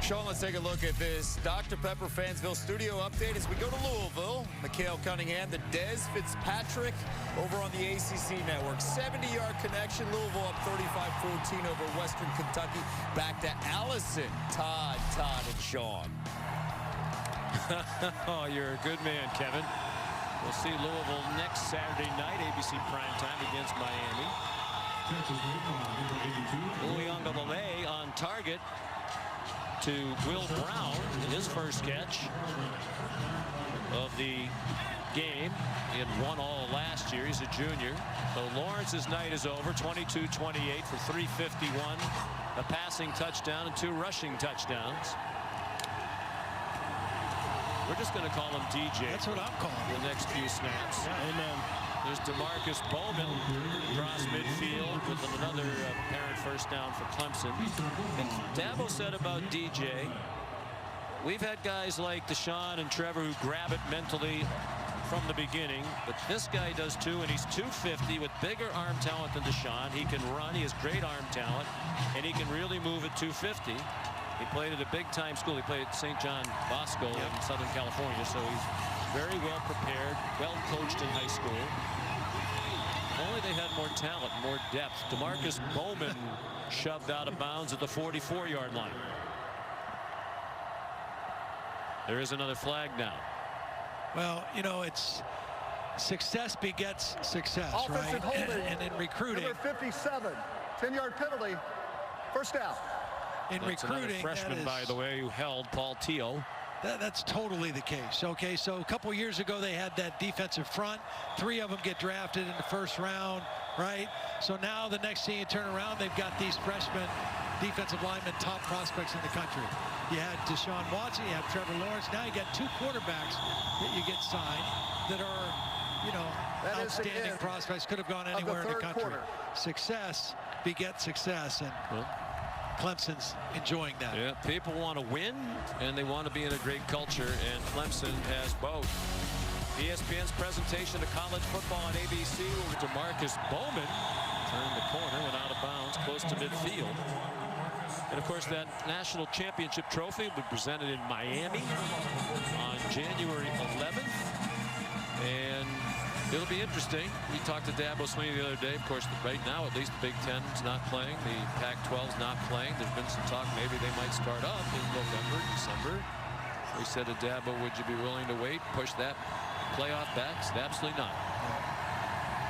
Sean, let's take a look at this Dr. Pepper Fansville studio update as we go to Louisville. Mikhail Cunningham, the Des Fitzpatrick over on the ACC network. 70-yard connection. Louisville up 35-14 over Western Kentucky. Back to Allison, Todd, and Sean. Oh, you're a good man, Kevin. We'll see Louisville next Saturday night, ABC primetime against Miami. Uiagalelei on target to Will Brown, his first catch of the game. He had 1 all last year. He's a junior. So Lawrence's night is over. 22-28 for 351. A passing touchdown and 2 rushing touchdowns. We're just going to call him DJ. That's what I'm calling the next few snaps. Yeah, amen. There's DeMarcus Bowman across midfield with another apparent first down for Clemson. And Dabo said about DJ, we've had guys like Deshaun and Trevor who grab it mentally from the beginning, but this guy does too, and he's 250 with bigger arm talent than Deshaun. He can run, he has great arm talent, and he can really move at 250. He played at a big-time school. He played at St. John Bosco in Southern California, so he's very well prepared, well coached in high school. If only they had more talent, more depth. DeMarcus Bowman shoved out of bounds at the 44-yard line. There is another flag now. Well, you know, it's success begets success, Offensive right? holding. And in recruiting, Number 57, 10-yard penalty, first down. In That's recruiting, another freshman, by the way, who held Paul Teo. That's totally the case. Okay, so a couple years ago they had that defensive front. 3 of them get drafted in the first round, right? So now the next thing you turn around, they've got these freshmen, defensive linemen, top prospects in the country. You had Deshaun Watson, you have Trevor Lawrence. Now you got 2 quarterbacks that you get signed that are, you know, outstanding prospects. Could have gone anywhere in the country. Success begets success, and Clemson's enjoying that. Yeah, people want to win, and they want to be in a great culture, and Clemson has both. ESPN's presentation of college football on ABC. DeMarcus Bowman turned the corner, went out of bounds, close to midfield. And, of course, that national championship trophy will be presented in Miami on January 11th. And it'll be interesting. We talked to Dabo Swinney the other day. Of course, right now, at least the Big Ten's not playing. The Pac-12's not playing. There's been some talk maybe they might start up in November, December. We said to Dabo, would you be willing to wait, push that playoff back? He said, absolutely not.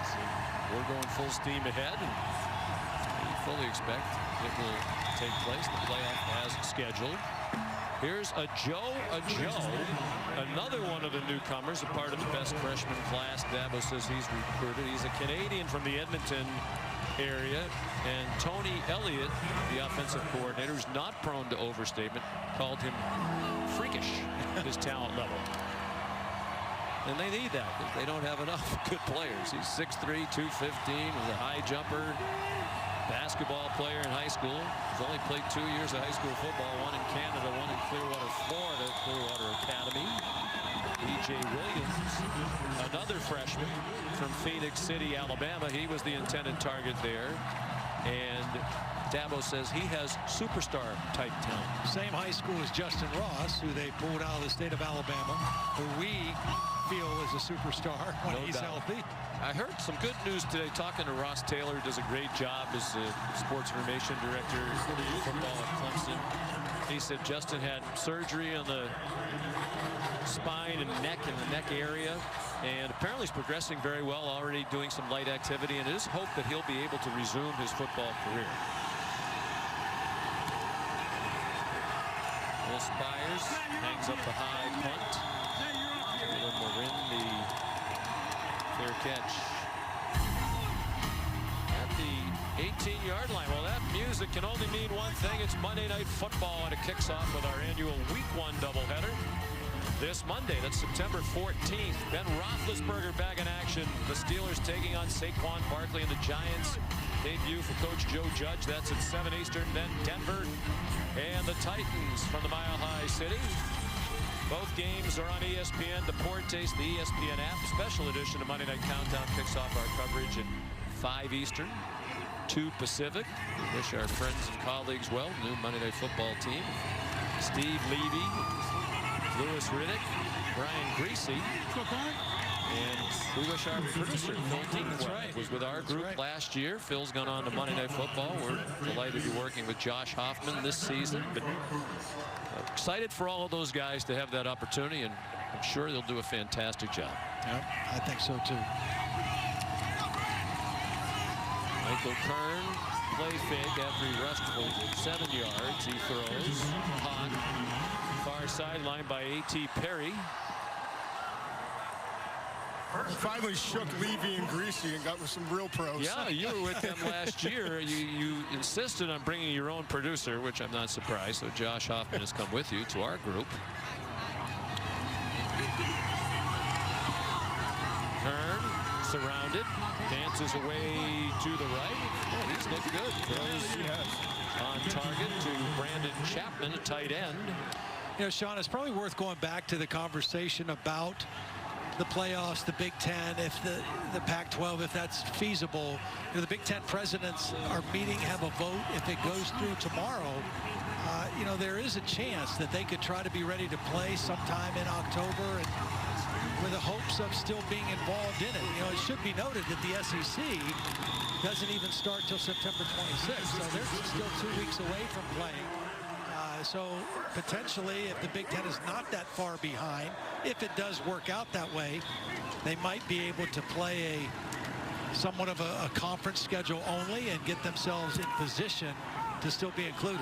So we're going full steam ahead, and we fully expect it will take place. The playoff as scheduled. Here's a Joe, another one of the newcomers, a part of the best freshman class. Dabo says he's recruited. He's a Canadian from the Edmonton area. And Tony Elliott, the offensive coordinator, who's not prone to overstatement, called him freakish, his talent level. And they need that because they don't have enough good players. He's 6'3", 215, was a high jumper, basketball player in high school. He's only played 2 years of high school football, 1 in Canada, 1 in Clearwater, Florida, Clearwater Academy. E.J. Williams, another freshman from Phoenix City, Alabama. He was the intended target there. And Dabo says he has superstar-type talent. Same high school as Justin Ross, who they pulled out of the state of Alabama, who we feel is a superstar when he's healthy. I heard some good news today talking to Ross Taylor, who does a great job as the sports information director for football at Clemson. He said Justin had surgery on the spine and neck area, and apparently he's progressing very well, already doing some light activity, and it is hoped that he'll be able to resume his football career. Will Spires hangs up the high punt. Marin, the fair catch at the 18-yard line. Well, that music can only mean one thing. It's Monday Night Football, and it kicks off with our annual Week 1 doubleheader this Monday. That's September 14th. Ben Roethlisberger back in action. The Steelers taking on Saquon Barkley and the Giants. Debut for Coach Joe Judge. That's at 7 Eastern. Then Denver and the Titans from the Mile High City. Both games are on ESPN. Deportes, the ESPN app. Special edition of Monday Night Countdown kicks off our coverage at 5 Eastern, 2 Pacific. We wish our friends and colleagues well. New Monday Night Football team. Steve Levy, Louis Riddick, Brian Greasy. And we wish our producer, Phil Dean, was with our group last year. Phil's gone on to Monday Night Football. We're delighted to be working with Josh Hoffman this season. But excited for all of those guys to have that opportunity, and I'm sure they'll do a fantastic job. Yep, I think so too. Michael Kern, play fake after he rushed for 7 yards. He throws hot, far sideline by A.T. Perry. Finally shook Levy and Greasy and got with some real pros. Yeah, you were with them last year. You insisted on bringing your own producer, which I'm not surprised. So Josh Hoffman has come with you to our group. Kern surrounded, dances away to the right. Oh, he's looked good. Throws on target to Brandon Chapman, a tight end. You know, Sean, it's probably worth going back to the conversation about the playoffs, the Big Ten, if the Pac-12, if that's feasible. You know, the Big Ten presidents are meeting, have a vote. If it goes through tomorrow, you know, there is a chance that they could try to be ready to play sometime in October, and with the hopes of still being involved in it. You know, it should be noted that the SEC doesn't even start till September 26th, so they're still 2 weeks away from playing. So potentially, if the Big Ten is not that far behind, if it does work out that way, they might be able to play somewhat of a conference schedule only and get themselves in position to still be included.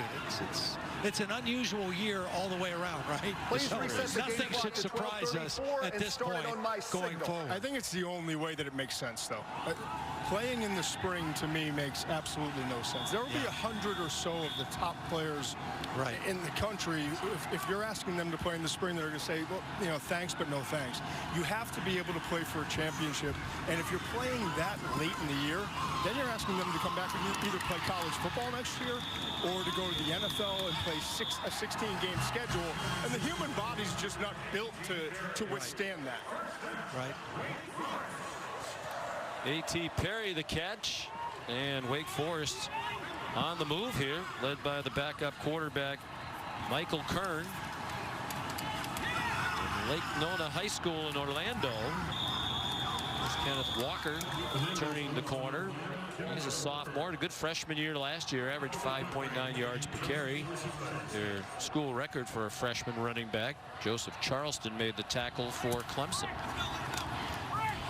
It's an unusual year all the way around, right? Please reset the game Nothing clock should to surprise us 12:34 at and this start it point on my going signal. forward. I think it's the only way that it makes sense, though. Playing in the spring, to me, makes absolutely no sense. There will be 100 or so of the top players in the country. If you're asking them to play in the spring, they're going to say, well, you know, thanks, but no thanks. You have to be able to play for a championship. And if you're playing that late in the year, then you're asking them to come back and either play college football next year or to go to the NFL and play a 16-game schedule. And the human body's just not built to withstand that. Right. A.T. Perry the catch, and Wake Forest on the move here, led by the backup quarterback Michael Kern. Lake Nona High School in Orlando. There's Kenneth Walker turning the corner. He's a sophomore, a good freshman year last year, averaged 5.9 yards per carry. Their school record for a freshman running back. Joseph Charleston made the tackle for Clemson.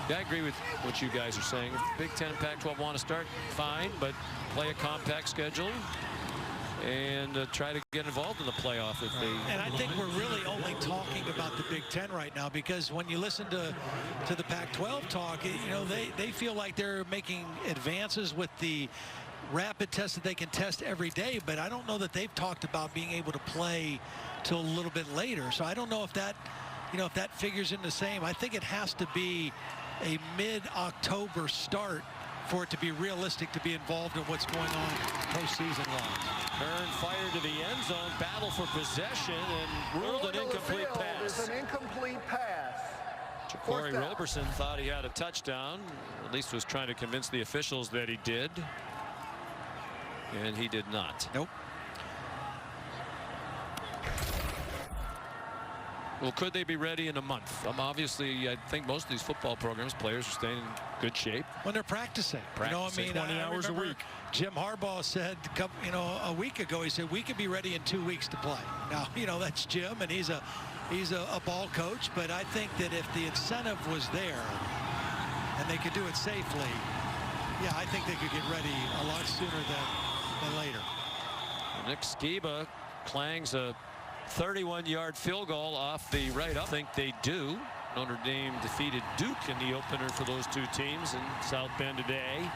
Yeah, I agree with what you guys are saying. If Big Ten and Pac-12 want to start, fine, but play a compact schedule and try to get involved in the playoff if they. And I think we're really only talking about the Big Ten right now, because when you listen to the Pac-12 talk, you know, they feel like they're making advances with the rapid tests that they can test every day, but I don't know that they've talked about being able to play till a little bit later. So I don't know if that, you know, if that figures in the same. I think it has to be a mid-October start for it to be realistic to be involved in what's going on postseason-wise. Kern fired to the end zone, battle for possession, and ruled an incomplete pass. Is an incomplete pass. Corey Roberson thought he had a touchdown, at least was trying to convince the officials that he did, and he did not. Nope. Well, could they be ready in a month? Obviously, I think most of these football programs, players are staying in good shape. When they're practicing. You know, I mean, 20 hours a week. Jim Harbaugh said, you know, a week ago, he said, we could be ready in 2 weeks to play. Now, you know, that's Jim, and he's a ball coach, but I think that if the incentive was there and they could do it safely, yeah, I think they could get ready a lot sooner than later. Nick Skiba clangs a 31-yard field goal off the right up. I think they do. Notre Dame defeated Duke in the opener for those two teams in South Bend today.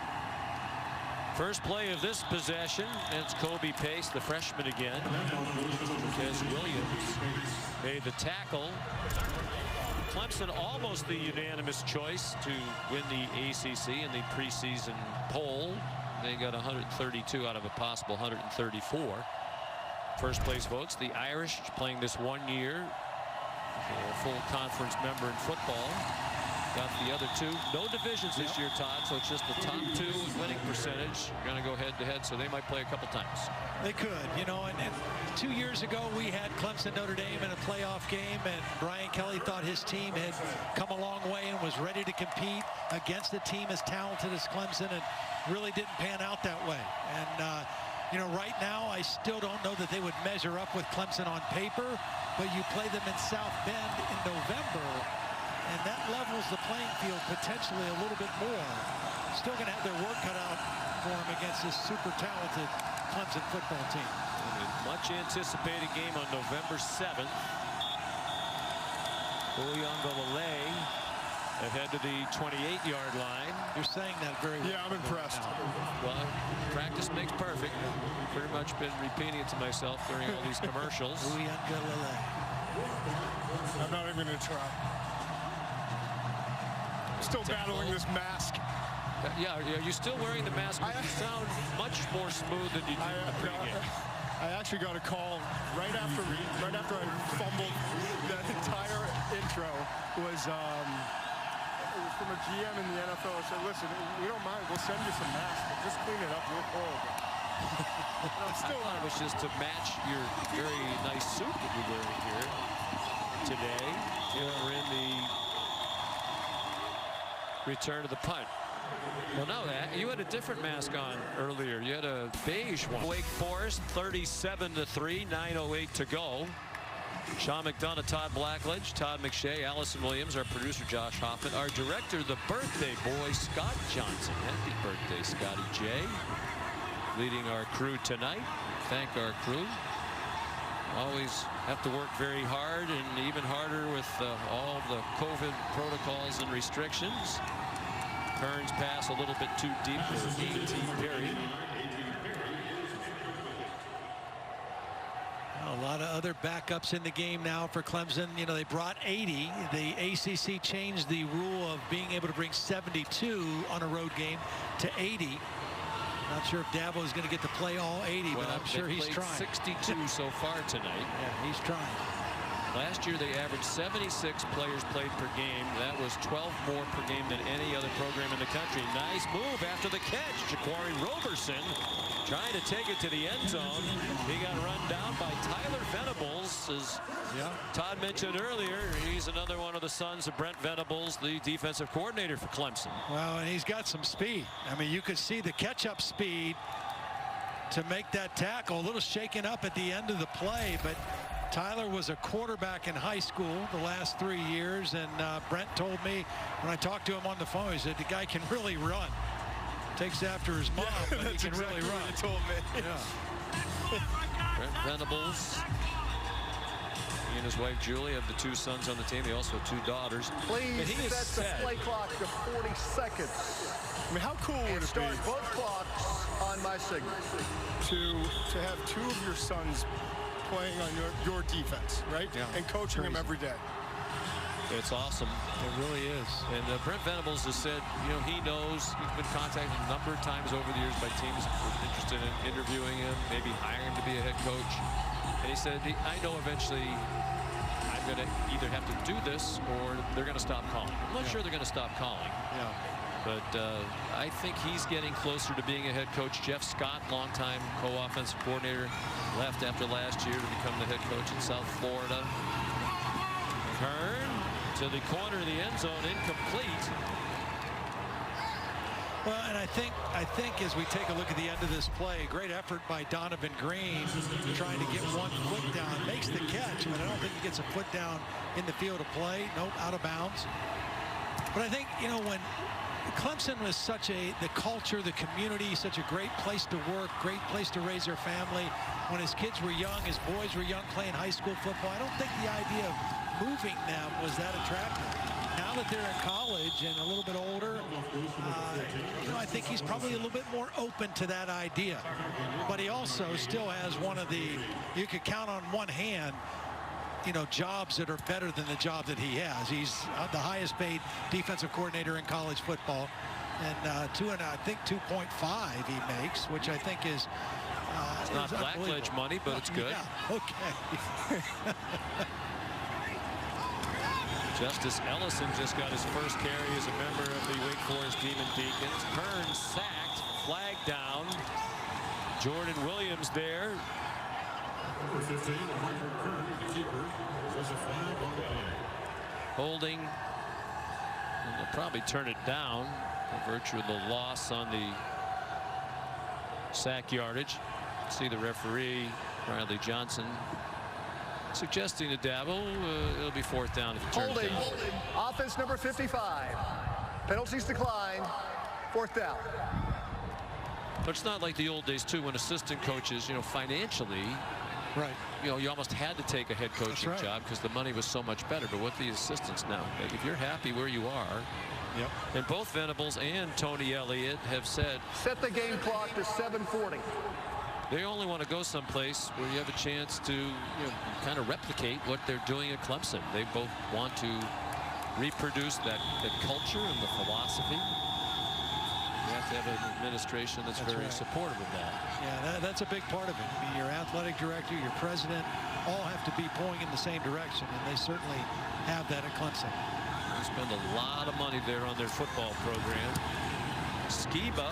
First play of this possession, and it's Kobe Pace, the freshman again. Marquez Williams made the tackle. Clemson almost the unanimous choice to win the ACC in the preseason poll. They got 132 out of a possible 134. First place votes, the Irish playing this 1 year. A full conference member in football. Got the other two. No divisions this year, Todd, so it's just the top two winning percentage. Going to go head-to-head, so they might play a couple times. They could, you know, and 2 years ago we had Clemson Notre Dame in a playoff game, and Brian Kelly thought his team had come a long way and was ready to compete against a team as talented as Clemson, and really didn't pan out that way. And you know, right now I still don't know that they would measure up with Clemson on paper, but you play them in South Bend in November, and that levels the playing field potentially a little bit more. Still going to have their work cut out for them against this super talented Clemson football team. Much anticipated game on November 7th. Uyunglele ahead to the 28-yard line. You're saying that very well. Yeah, I'm impressed. Well, practice makes perfect. Pretty much been repeating it to myself during all these commercials. Uyunglele. I'm not even going to try. Still battling this mask. Yeah, you're still wearing the mask, but you sound much more smooth than you did in the pregame. I actually got a call right after I fumbled. That entire intro was from a GM in the NFL who said, listen, we don't mind. We'll send you some masks, but just clean it up. You're horrible. I'm still I was just to match your very nice suit that you're wearing here today. We're in the return of the punt. Well, no, you had a different mask on earlier. You had a beige one. Wake Forest 37-3, 9:08 to go. Sean McDonough, Todd Blackledge, Todd McShay, Allison Williams, our producer Josh Hoffman, our director, the birthday boy Scott Johnson. Happy birthday, Scotty J. Leading our crew tonight. Thank our crew. Always have to work very hard, and even harder with all the COVID protocols and restrictions. Kearns pass a little bit too deep for A.T. Perry. A lot of other backups in the game now for Clemson. You know, they brought 80. The ACC changed the rule of being able to bring 72 on a road game to 80. Not sure if Dabo is going to get to play all 80, but I'm sure he's trying. 62 so far tonight. Yeah, he's trying. Last year they averaged 76 players played per game. That was 12 more per game than any other program in the country. Nice move after the catch. Jaquari Roberson trying to take it to the end zone. He got run down by Tyler Venables. As Todd mentioned earlier, he's another one of the sons of Brent Venables, the defensive coordinator for Clemson. Well, and he's got some speed. I mean, you could see the catch-up speed to make that tackle. A little shaken up at the end of the play, but Tyler was a quarterback in high school the last 3 years, and Brent told me when I talked to him on the phone, he said the guy can really run. Takes after his mom, but he can really run. What he told me. Yeah. Brent Venables, he and his wife Julie have the 2 sons on the team. They also have 2 daughters. Please set the play clock to 40 seconds. I mean, how cool would it be? Start both clocks on my signal. To have 2 of your sons playing on your defense, right? Yeah. And coaching them every day. It's awesome. It really is. And Brent Venables has said, you know, he knows he's been contacted a number of times over the years by teams interested in interviewing him, maybe hiring him to be a head coach. And he said, I know eventually I'm going to either have to do this or they're going to stop calling. I'm not sure they're going to stop calling. Yeah. But I think he's getting closer to being a head coach. Jeff Scott, longtime co-offensive coordinator, left after last year to become the head coach in South Florida. Kern to the corner of the end zone, incomplete. Well, and I think as we take a look at the end of this play, great effort by Donovan Green trying to get 1 foot down. Makes the catch, but I don't think he gets a foot down in the field of play. Nope, out of bounds. But I think, you know, when Clemson was the culture, the community, such a great place to work, great place to raise their family. When his kids were young, his boys were young playing high school football, I don't think the idea of moving them was that attractive. Now that they're in college and a little bit older, you know, I think he's probably a little bit more open to that idea. But he also still has one of the, you could count on one hand, you know, jobs that are better than the job that he has. He's the highest paid defensive coordinator in college football, and I think 2.5 he makes, which I think is it's not Blackledge money, but it's good. Yeah, okay. Justice Ellison just got his first carry as a member of the Wake Forest Demon Deacons. Kearns sacked, flag down. Jordan Williams there. Holding. And they'll probably turn it down by virtue of the loss on the sack yardage. See the referee, Riley Johnson, suggesting to Dabo it'll be 4th down if it turns down. Offense number 55. Penalties declined. 4th down. But it's not like the old days too, when assistant coaches, you know, financially, right, you know, you almost had to take a head coaching job because the money was so much better. But with the assistants now, if you're happy where you are, and both Venables and Tony Elliott have said, set the game clock to 7:40. They only want to go someplace where you have a chance to, you know, kind of replicate what they're doing at Clemson. They both want to reproduce that culture and the philosophy. You have to have an administration that's very supportive of that. Yeah, that's a big part of it. I mean, your athletic director, your president, all have to be pulling in the same direction, and they certainly have that at Clemson. spend a lot of money there on their football program. Skiba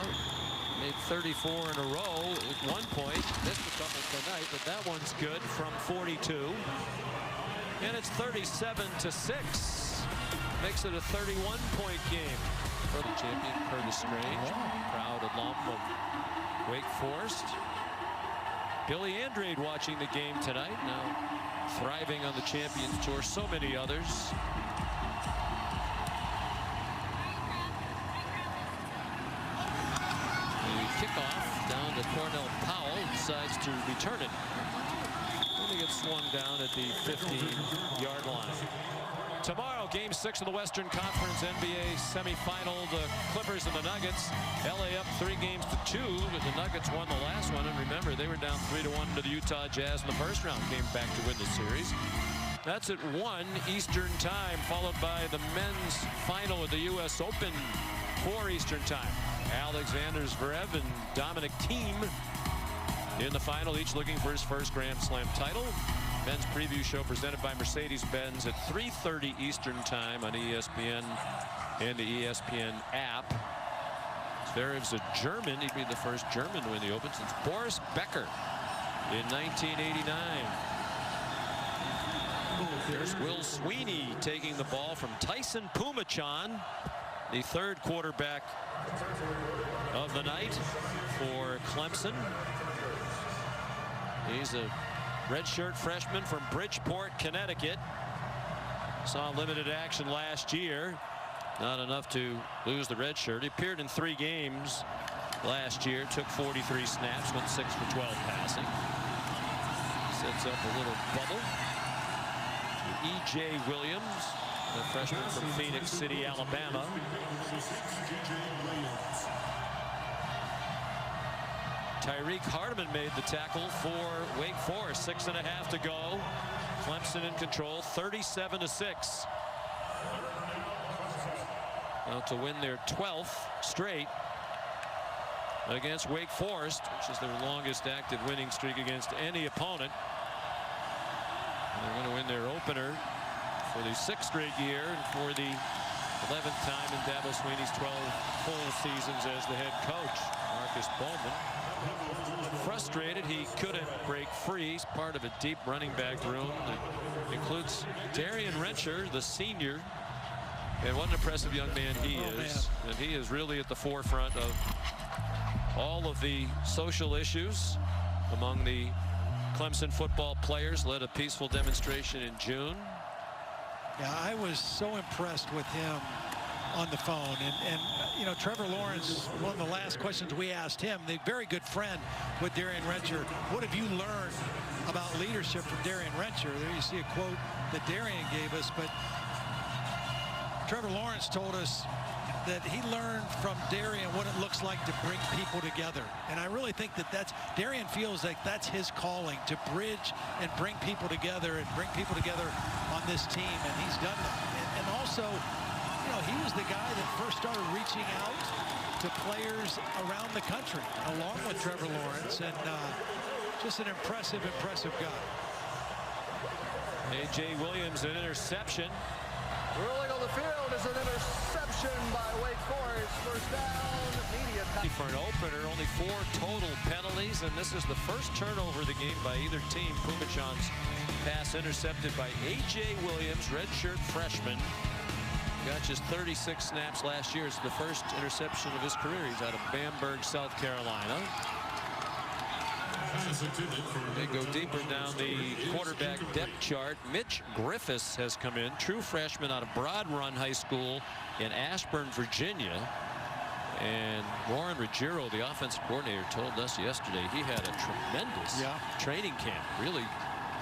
made 34 in a row at one point. Missed a couple tonight, but that one's good from 42. And it's 37-6. Makes it a 31-point game for the champion Curtis Strange. Proud alum of Wake Forest. Billy Andrade watching the game tonight, now thriving on the Champions Tour. So many others. The kickoff down to Cornell Powell, decides to return it. Only gets swung down at the 15-yard line. Tomorrow, Game 6 of the Western Conference NBA semifinal. The Clippers and the Nuggets. LA up 3-2, but the Nuggets won the last one. And remember, they were down 3-1 to the Utah Jazz in the first round. Came back to win the series. That's at 1 Eastern time, followed by the men's final of the U.S. Open, 4 Eastern time. Alexander Zverev and Dominic Thiem in the final, each looking for his first Grand Slam title. Men's preview show presented by Mercedes-Benz at 3:30 Eastern time on ESPN and the ESPN app. Zverev's a German. He'd be the first German to win the Open since Boris Becker in 1989. There's Will Sweeney taking the ball from Tyson Pumachan, the third quarterback of the night for Clemson. He's a redshirt freshman from Bridgeport, Connecticut. Saw limited action last year. Not enough to lose the red shirt. He appeared in 3 games last year. Took 43 snaps. Went 6 for 12 passing. Sets up a little bubble. E.J. Williams, the freshman from Phoenix City, Alabama. Tyreek Hardeman made the tackle for Wake Forest. 6.5 to go. Clemson in control, 37-6. Now to win their 12th straight against Wake Forest, which is their longest active winning streak against any opponent. And they're going to win their opener for the 6th straight year and for the 11th time in Dabo Sweeney's 12 full seasons as the head coach. Marcus Bowman frustrated he couldn't break free. He's part of a deep running back room that includes Darian Rencher, the senior. And what an impressive young man he is. And he is really at the forefront of all of the social issues among the Clemson football players. Led a peaceful demonstration in June. Yeah, I was so impressed with him on the phone. And you know, Trevor Lawrence, one of the last questions we asked him, the very good friend with Darian Rencher, what have you learned about leadership from Darian Rencher? There you see a quote that Darian gave us, but Trevor Lawrence told us that he learned from Darian what it looks like to bring people together. And I really think that Darian feels like that's his calling, to bridge and bring people together on this team. And he's done that. And also, you know, he was the guy that first started reaching out to players around the country, along with Trevor Lawrence. And just an impressive guy. A.J. Williams, an interception. Rolling on the field is an interception by Wake Forest. First down, media time. For an opener, only 4 total penalties, and this is the first turnover of the game by either team. Pumachan's pass intercepted by A.J. Williams, redshirt freshman. Got just 36 snaps last year. It's the first interception of his career. He's out of Bamberg, South Carolina. They go deeper down the quarterback depth chart. Mitch Griffiths has come in, true freshman out of Broad Run High School in Ashburn, Virginia. And Warren Ruggiero, the offensive coordinator, told us yesterday he had a tremendous training camp. Really,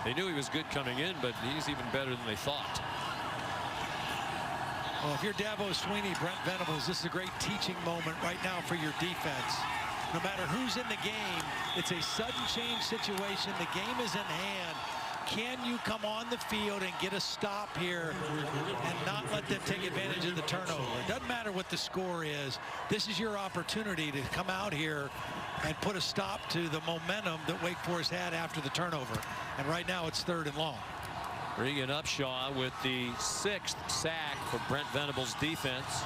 they knew he was good coming in, but he's even better than they thought. Well, if you're Dabo Sweeney, Brent Venables, this is a great teaching moment right now for your defense. No matter who's in the game, it's a sudden change situation. The game is in hand. Can you come on the field and get a stop here and not let them take advantage of the turnover? It doesn't matter what the score is. This is your opportunity to come out here and put a stop to the momentum that Wake Forest had after the turnover. And right now it's 3rd and long. Regan Upshaw with the 6th sack for Brent Venables' defense.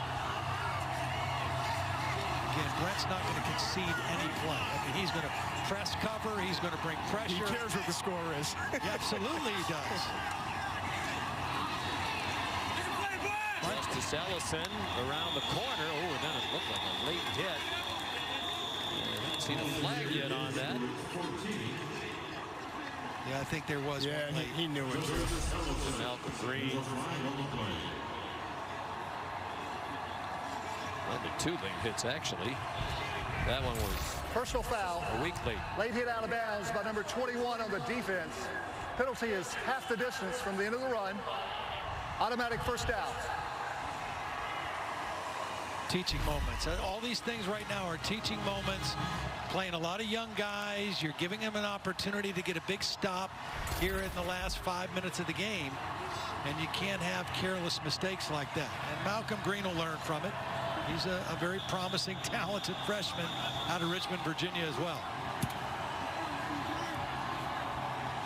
Again, Brent's not going to concede any play. I mean, he's going to press cover. He's going to bring pressure. He cares what the score is. Yeah, absolutely he does. Justice Ellison around the corner. Oh, and then it looked like a late hit. I haven't seen a flag yet on that. Yeah, I think there was one late. He knew it. Malcolm Green. Well, the 2 late hits, actually. That one was Personal foul. a week late. Late hit out of bounds by number 21 on the defense. Penalty is half the distance from the end of the run. Automatic first down. Teaching moments. All these things right now are teaching moments. Playing a lot of young guys. You're giving them an opportunity to get a big stop here in the last 5 minutes of the game. And you can't have careless mistakes like that. And Malcolm Green will learn from it. He's a very promising, talented freshman out of Richmond, Virginia as well.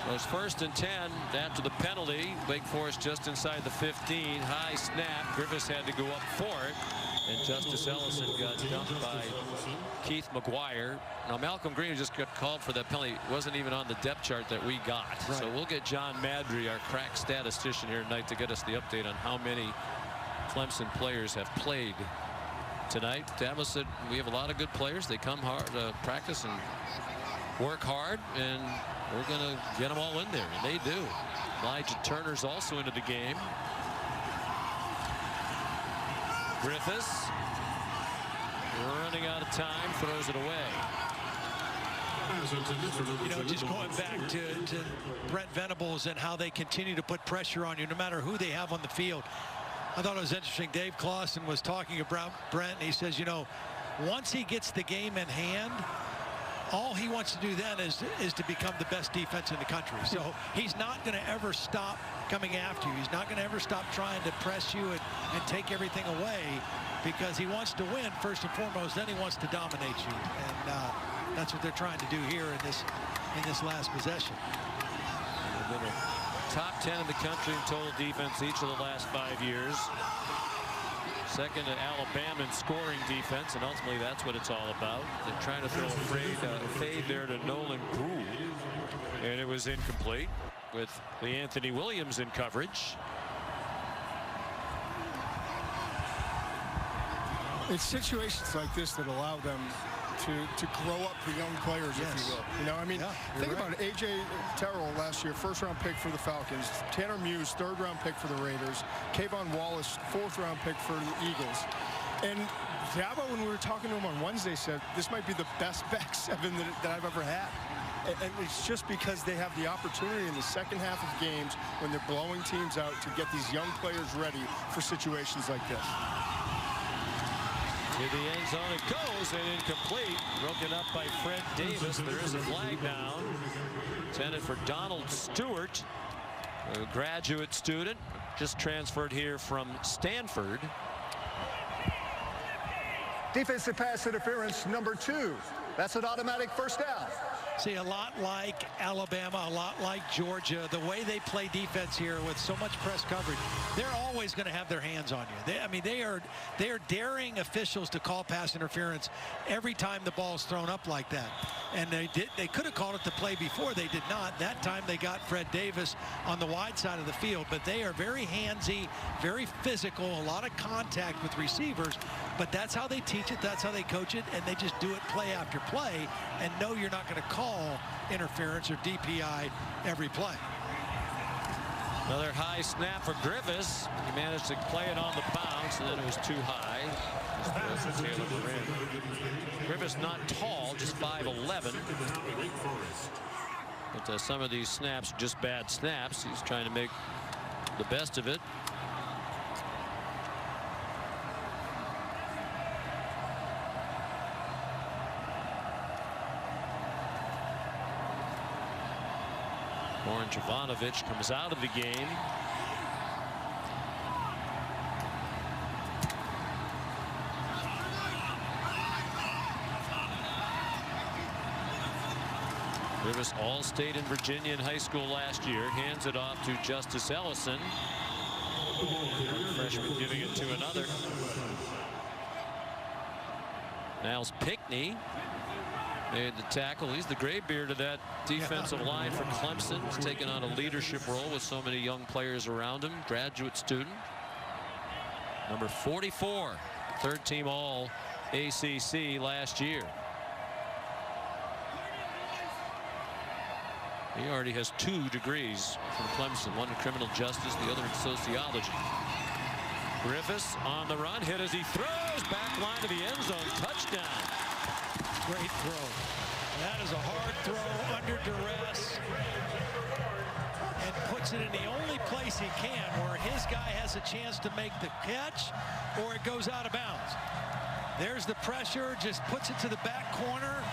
So it's 1st and 10 after the penalty. Wake Forest just inside the 15. High snap. Griffiths had to go up for it. And Justice Ellison got dumped by Keith McGuire. Now, Malcolm Green just got called for that penalty. Wasn't even on the depth chart that we got. Right. So we'll get John Madry, our crack statistician here tonight, to get us the update on how many Clemson players have played tonight. Dabo said we have a lot of good players. They come hard, practice and work hard, and we're going to get them all in there, and they do. Elijah Turner's also into the game. Griffiths running out of time, throws it away. You know, just going back to Brent Venables and how they continue to put pressure on you no matter who they have on the field. I thought it was interesting. Dave Clawson was talking about Brent, and he says, you know, once he gets the game in hand, all he wants to do then is to become the best defense in the country. So he's not going to ever stop coming after you. He's not going to ever stop trying to press you and take everything away, because he wants to win first and foremost. Then he wants to dominate you, and that's what they're trying to do here in this last possession. They've been a top 10 in the country in total defense each of the last 5 years. Second to Alabama in scoring defense, and ultimately that's what it's all about. They're trying to throw a fade there to Nolan Gould, and it was incomplete with the Anthony Williams in coverage. It's situations like this that allow them to grow up the young players, if you will. You know, I mean, think about it. A.J. Terrell last year, 1st-round pick for the Falcons. Tanner Muse, 3rd-round pick for the Raiders. Kayvon Wallace, 4th-round pick for the Eagles. And Dabo, when we were talking to him on Wednesday, said this might be the best back 7 that I've ever had. And it's just because they have the opportunity in the second half of games when they're blowing teams out to get these young players ready for situations like this. To the end zone it goes, and incomplete. Broken up by Fred Davis. There is a flag down. Intended for Donald Stewart, a graduate student, just transferred here from Stanford. Defensive pass interference number 2. That's an automatic first down. See, a lot like Alabama, a lot like Georgia, the way they play defense here with so much press coverage, they're always going to have their hands on you. They are daring officials to call pass interference every time the ball's thrown up like that. And they could have called it the play before. They did not. That time they got Fred Davis on the wide side of the field. But they are very handsy, very physical, a lot of contact with receivers. But that's how they teach it. That's how they coach it. And they just do it play after play and know you're not going to call interference or DPI every play. Another high snap for Griffiths. He managed to play it on the bounce, and then it was too high. Griffiths not tall, just 5'11". But some of these snaps are just bad snaps. He's trying to make the best of it. Goran Jovanovic comes out of the game. Rivas All-State in Virginia in high school last year. Hands it off to Justice Ellison. One freshman giving it to another. Niles Pickney made the tackle. He's the graybeard of that defensive line for Clemson. He's taken on a leadership role with so many young players around him. Graduate student. Number 44. Third team all ACC last year. He already has 2 degrees from Clemson. One in criminal justice, the other in sociology. Griffiths on the run, hit as he throws, back line of the end zone, touchdown. Great throw. That is a hard throw under duress, and puts it in the only place he can where his guy has a chance to make the catch or it goes out of bounds. There's the pressure, just puts it to the back corner.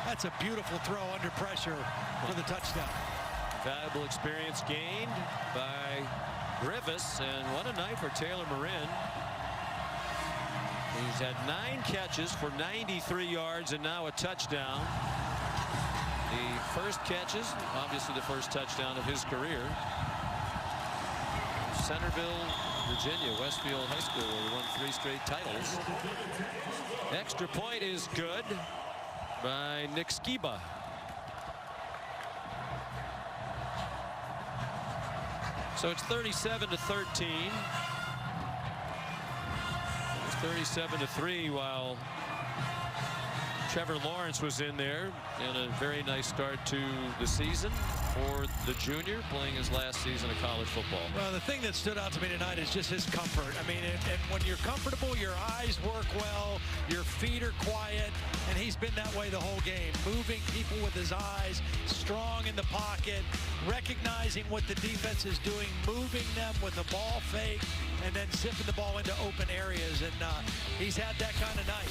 That's a beautiful throw under pressure for the touchdown. Valuable experience gained by Griffiths, and what a night for Taylor Marin. He's had 9 catches for 93 yards and now a touchdown. The first catches, obviously the first touchdown of his career. Centerville, Virginia, Westfield High School, where he won 3 straight titles. Extra point is good by Nick Skiba. So it's 37-13. It's 37-3 while Trevor Lawrence was in there, and a very nice start to the season for the junior, playing his last season of college football. Well, the thing that stood out to me tonight is just his comfort. I mean, and when you're comfortable, your eyes work well, your feet are quiet, and he's been that way the whole game. Moving people with his eyes, strong in the pocket, recognizing what the defense is doing, moving them with a ball fake, and then zipping the ball into open areas. And he's had that kind of night.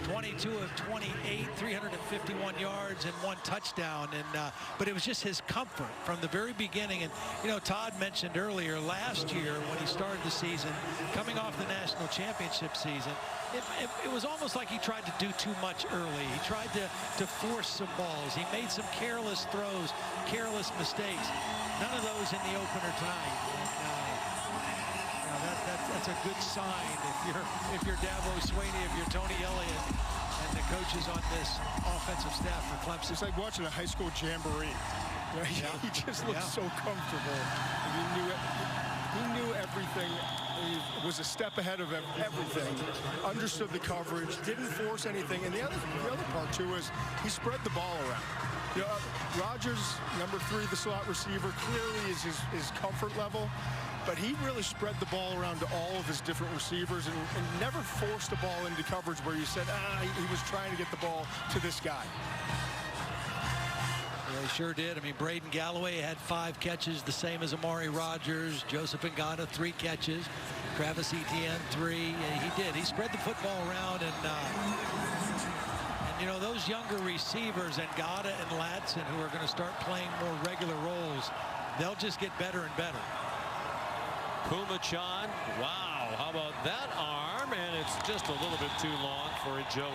22 of 28, 351 yards and 1 touchdown. And but it was just his comfort from the very beginning. And you know, Todd mentioned earlier, last year when he started the season, coming off the national championship season, it was almost like he tried to do too much early. He tried to force some balls. He made some careless throws, careless mistakes. None of those in the opener tonight. That's a good sign if you're Dabo Swinney, if you're Tony Elliott, and the coaches on this offensive staff for Clemson. It's like watching a high school jamboree. Right? Yeah. He just looked so comfortable. He knew everything. He was a step ahead of everything. Understood the coverage. Didn't force anything. And the other part too is he spread the ball around. You know, Rodgers, number 3, the slot receiver, clearly is his comfort level. But he really spread the ball around to all of his different receivers and never forced the ball into coverage where you said, he was trying to get the ball to this guy. Yeah, he sure did. I mean, Braden Galloway had 5 catches, the same as Amari Rodgers. Joseph Ngata, 3 catches. Travis Etienne, 3. Yeah, he did. He spread the football around, and you know, those younger receivers, Ngata and Latson, who are going to start playing more regular roles, they'll just get better and better. Pumachan, wow, how about that arm? And it's just a little bit too long for a Joe.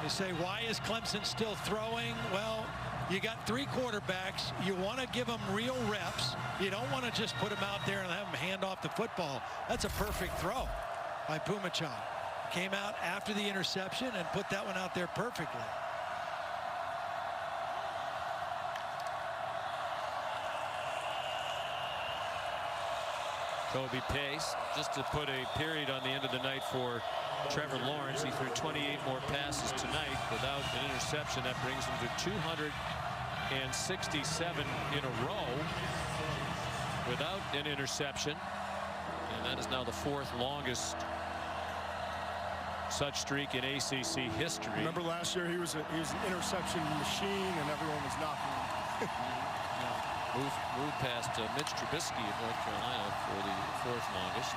You say, why is Clemson still throwing? Well, you got 3 quarterbacks. You want to give them real reps. You don't want to just put them out there and have them hand off the football. That's a perfect throw by Pumachan. Came out after the interception and put that one out there perfectly. Kobe Pace, just to put a period on the end of the night for Trevor Lawrence. He threw 28 more passes tonight without an interception. That brings him to 267 in a row without an interception. And that is now the 4th longest such streak in ACC history. Remember last year he was an interception machine and everyone was knocking him. Moved past Mitch Trubisky of North Carolina for the 4th longest.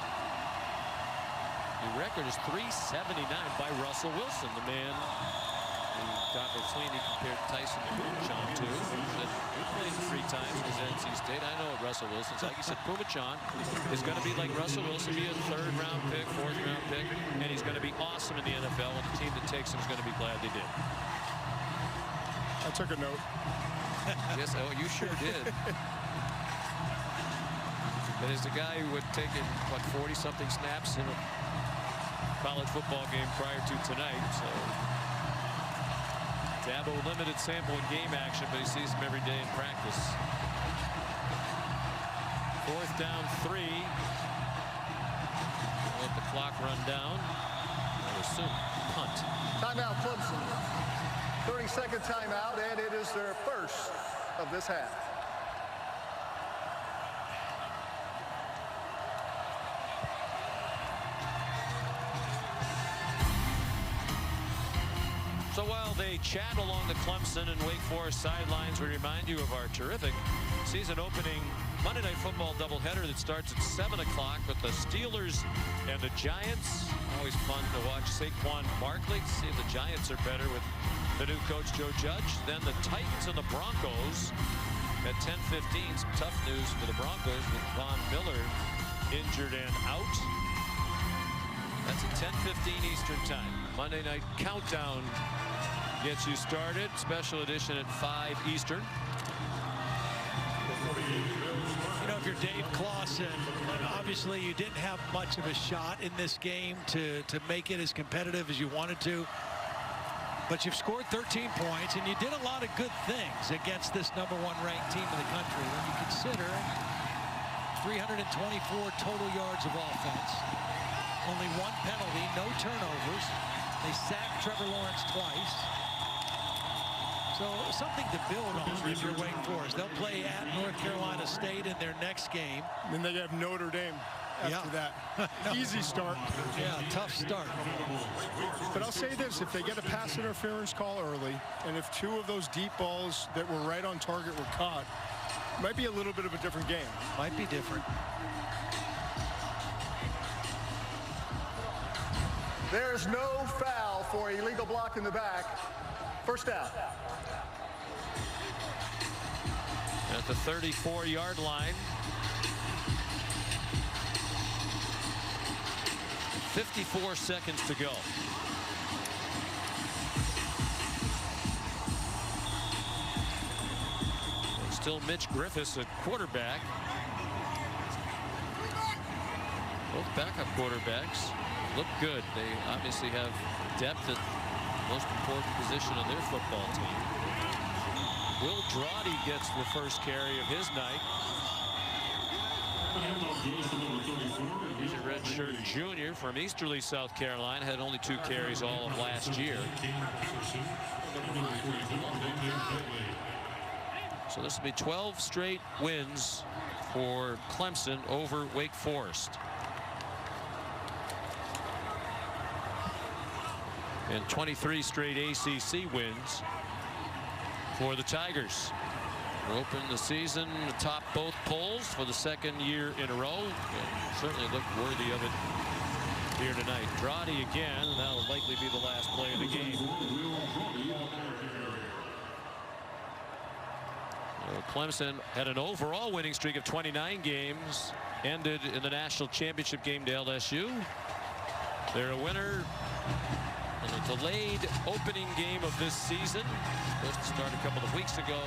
The record is 379 by Russell Wilson, the man who Dr. Sweeney compared Tyson to Pumachan too. Said he played 3 times in his NC State. I know what Russell Wilson's like. He said Pumachan is going to be like Russell Wilson, be a 3rd round pick, 4th round pick, and he's going to be awesome in the NFL, and the team that takes him is going to be glad they did. I took a note. Yes, oh, you sure did. That is the guy who had taken, what, 40-something snaps in a college football game prior to tonight. So Dabo limited sample in game action, but he sees him every day in practice. 4th down 3. Let the clock run down. I assume punt. Timeout, Clemson. 30-second timeout, and it is their first of this half. So while they chat along the Clemson and Wake Forest sidelines, we remind you of our terrific season-opening Monday Night Football doubleheader that starts at 7 o'clock with the Steelers and the Giants. Always fun to watch Saquon Barkley. See if the Giants are better with the new coach, Joe Judge. Then the Titans and the Broncos at 10:15. Some tough news for the Broncos with Von Miller injured and out. That's at 10:15 Eastern time. Monday Night Countdown gets you started. Special edition at 5 Eastern. You know, if you're Dave Clawson, obviously you didn't have much of a shot in this game to make it as competitive as you wanted to. But you've scored 13 points, and you did a lot of good things against this #1 ranked team in the country. When you consider 324 total yards of offense, only 1 penalty, no turnovers. They sacked Trevor Lawrence twice. So something to build on if you're Wake Forest. They'll play at North Carolina State in their next game. And then they have Notre Dame after that. Easy start. Yeah, tough start. But I'll say this, if they get a pass interference call early, and if 2 of those deep balls that were right on target were caught, it might be a little bit of a different game. Might be different. There's no foul for illegal block in the back. First down. At the 34-yard line. 54 seconds to go. Still Mitch Griffiths at quarterback. Both backup quarterbacks look good. They obviously have depth at the most important position on their football team. Will Drawdy gets the first carry of his night. He's a redshirt junior from Easterly, South Carolina. Had only 2 carries all of last year. So this will be 12 straight wins for Clemson over Wake Forest. And 23 straight ACC wins for the Tigers. Open the season atop both polls for the 2nd year in a row. And certainly look worthy of it here tonight. Drawdy again, and that'll likely be the last play of the game. Clemson had an overall winning streak of 29 games, ended in the national championship game to LSU. They're a winner in a delayed opening game of this season. Supposed to start a couple of weeks ago.